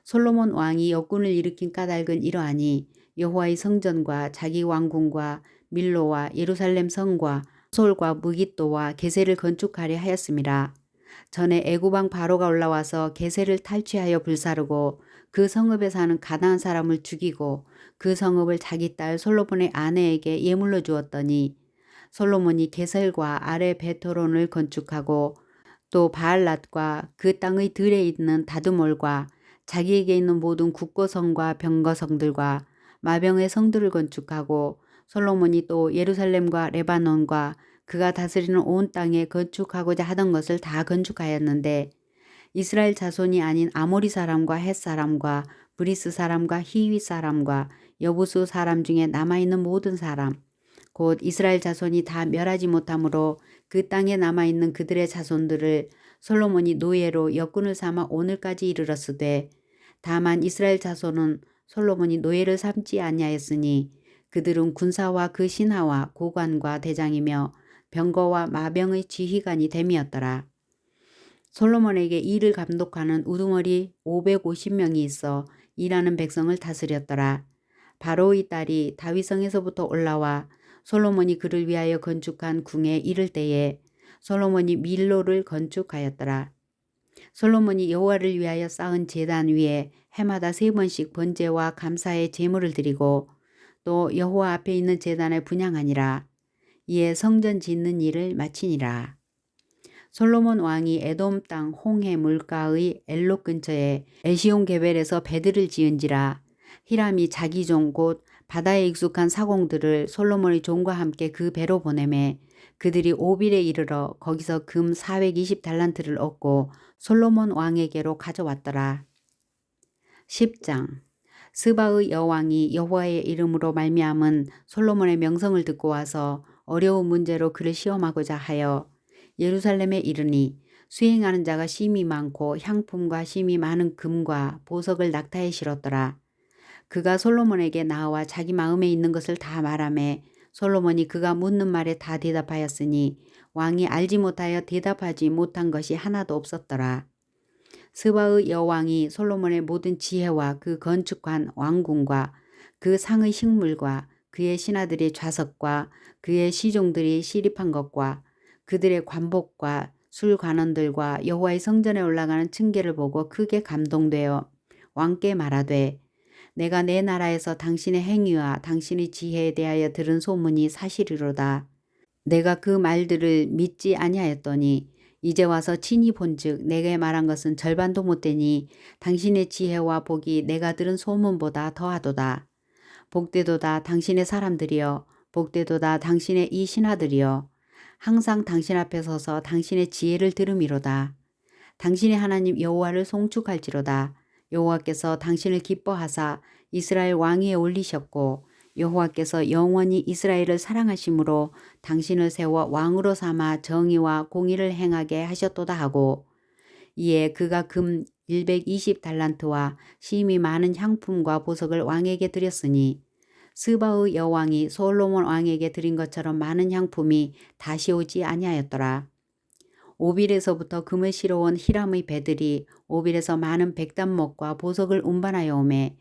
솔로몬 왕이 역군을 일으킨 까닭은 이러하니 여호와의 성전과 자기 왕궁과 밀로와 예루살렘 성과 솔과 무깃도와 게세를 건축하려 하였음이라. 전에 애굽왕 바로가 올라와서 게세를 탈취하여 불사르고 그 성읍에 사는 가나안 사람을 죽이고 그 성읍을 자기 딸 솔로몬의 아내에게 예물로 주었더니 솔로몬이 게셀과 아래 베토론을 건축하고 또 바알랏과 그 땅의 들에 있는 다드몰과 자기에게 있는 모든 국고성과 병거성들과 마병의 성들을 건축하고 솔로몬이 또 예루살렘과 레바논과 그가 다스리는 온 땅에 건축하고자 하던 것을 다 건축하였는데 이스라엘 자손이 아닌 아모리 사람과 헷 사람과 브리스 사람과 히위 사람과 여부수 사람 중에 남아있는 모든 사람 곧 이스라엘 자손이 다 멸하지 못하므로 그 땅에 남아있는 그들의 자손들을 솔로몬이 노예로 역군을 삼아 오늘까지 이르렀으되 다만 이스라엘 자손은 솔로몬이 노예를 삼지 아니하였으니 그들은 군사와 그 신하와 고관과 대장이며 병거와 마병의 지휘관이 됨이었더라. 솔로몬에게 일을 감독하는 우두머리 550명이 있어 일하는 백성을 다스렸더라. 바로의 딸이 다윗성에서부터 올라와 솔로몬이 그를 위하여 건축한 궁에 이를 때에 솔로몬이 밀로를 건축하였더라. 솔로몬이 여호와를 위하여 쌓은 제단 위에 해마다 3번씩 번제와 감사의 제물을 드리고 또 여호와 앞에 있는 제단에 분향하니라. 이에 성전 짓는 일을 마치니라. 솔로몬 왕이 에돔 땅 홍해 물가의 엘롯 근처에 에시온 게벨에서 배들을 지은지라. 히람이 자기 종 곧 바다에 익숙한 사공들을 솔로몬의 종과 함께 그 배로 보내매 그들이 오빌에 이르러 거기서 금 420달란트를 얻고 솔로몬 왕에게로 가져왔더라. 10장 스바의 여왕이 여호와의 이름으로 말미암은 솔로몬의 명성을 듣고 와서 어려운 문제로 그를 시험하고자 하여 예루살렘에 이르니 수행하는 자가 심히 많고 향품과 심히 많은 금과 보석을 낙타에 실었더라. 그가 솔로몬에게 나와 자기 마음에 있는 것을 다 말하매 솔로몬이 그가 묻는 말에 다 대답하였으니 왕이 알지 못하여 대답하지 못한 것이 하나도 없었더라. 스바의 여왕이 솔로몬의 모든 지혜와 그 건축한 왕궁과 그 상의 식물과 그의 신하들의 좌석과 그의 시종들이 시립한 것과 그들의 관복과 술관원들과 여호와의 성전에 올라가는 층계를 보고 크게 감동되어 왕께 말하되 내가 내 나라에서 당신의 행위와 당신의 지혜에 대하여 들은 소문이 사실이로다. 내가 그 말들을 믿지 아니하였더니 이제 와서 친히 본즉 내게 말한 것은 절반도 못되니 당신의 지혜와 복이 내가 들은 소문보다 더하도다. 복되도다 당신의 사람들이여 복되도다 당신의 이 신하들이여 항상 당신 앞에 서서 당신의 지혜를 들음이로다. 당신의 하나님 여호와를 송축할지로다. 여호와께서 당신을 기뻐하사 이스라엘 왕위에 올리셨고 여호와께서 영원히 이스라엘을 사랑하심으로 당신을 세워 왕으로 삼아 정의와 공의를 행하게 하셨도다 하고 이에 그가 금 120달란트와 심히 많은 향품과 보석을 왕에게 드렸으니 스바의 여왕이 솔로몬 왕에게 드린 것처럼 많은 향품이 다시 오지 아니하였더라. 오빌에서부터 금을 실어온 히람의 배들이 오빌에서 많은 백단목과 보석을 운반하여 오매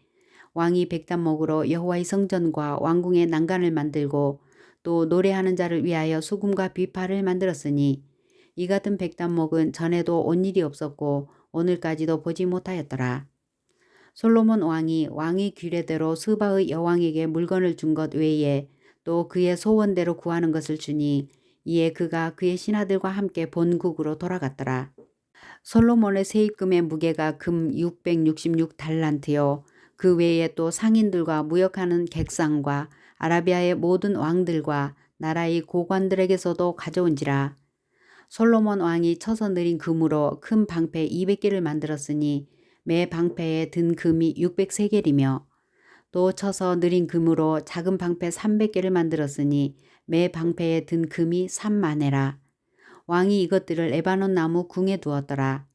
왕이 백단목으로 여호와의 성전과 왕궁의 난간을 만들고 또 노래하는 자를 위하여 수금과 비파를 만들었으니 이 같은 백단목은 전에도 온 일이 없었고 오늘까지도 보지 못하였더라. 솔로몬 왕이 왕의 규례대로 스바의 여왕에게 물건을 준 것 외에 또 그의 소원대로 구하는 것을 주니 이에 그가 그의 신하들과 함께 본국으로 돌아갔더라. 솔로몬의 세입금의 무게가 금 666달란트요. 그 외에 또 상인들과 무역하는 객상과 아라비아의 모든 왕들과 나라의 고관들에게서도 가져온지라. 솔로몬 왕이 쳐서 느린 금으로 큰 방패 200개를 만들었으니 매 방패에 든 금이 600세겔이며 또 쳐서 느린 금으로 작은 방패 300개를 만들었으니 매 방패에 든 금이 3만회라. 왕이 이것들을 레바논 나무 궁에 두었더라.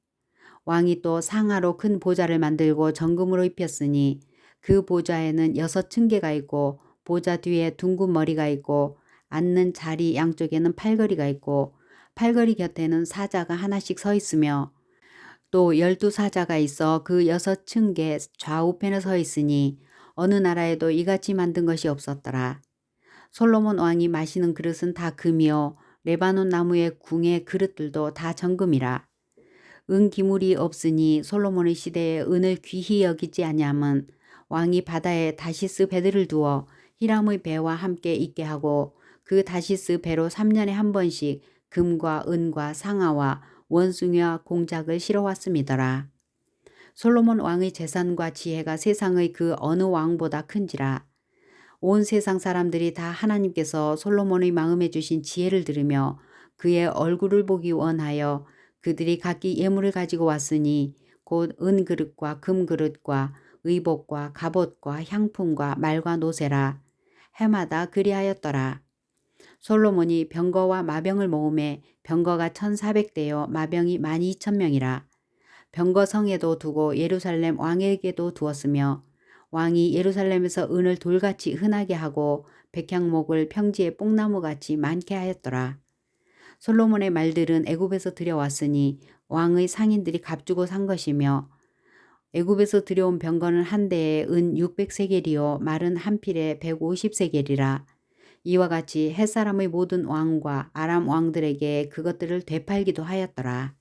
왕이 또 상하로 큰 보좌를 만들고 정금으로 입혔으니 그 보좌에는 6층계가 있고 보좌 뒤에 둥근 머리가 있고 앉는 자리 양쪽에는 팔걸이가 있고 팔걸이 곁에는 사자가 하나씩 서 있으며 또 12사자가 있어 그 6층계 좌우편에 서 있으니 어느 나라에도 이같이 만든 것이 없었더라. 솔로몬 왕이 마시는 그릇은 다 금이요 레바논 나무의 궁의 그릇들도 다 정금이라. 은 기물이 없으니 솔로몬의 시대에 은을 귀히 여기지 아니함은 왕이 바다에 다시스 배들을 두어 히람의 배와 함께 있게 하고 그 다시스 배로 3년에 한 번씩 금과 은과 상아와 원숭이와 공작을 실어왔음이더라. 솔로몬 왕의 재산과 지혜가 세상의 그 어느 왕보다 큰지라. 온 세상 사람들이 다 하나님께서 솔로몬의 마음에 주신 지혜를 들으며 그의 얼굴을 보기 원하여 그들이 각기 예물을 가지고 왔으니 곧 은그릇과 금그릇과 의복과 갑옷과 향품과 말과 노새라. 해마다 그리하였더라. 솔로몬이 병거와 마병을 모음에 병거가 1400대요 마병이 12,000명이라. 병거성에도 두고 예루살렘 왕에게도 두었으며 왕이 예루살렘에서 은을 돌같이 흔하게 하고 백향목을 평지에 뽕나무같이 많게 하였더라. 솔로몬의 말들은 애굽에서 들여왔으니 왕의 상인들이 값주고 산 것이며 애굽에서 들여온 병거는 한 대에 은 600세겔이요 말은 한 필에 150세겔이라. 이와 같이 햇사람의 모든 왕과 아람 왕들에게 그것들을 되팔기도 하였더라.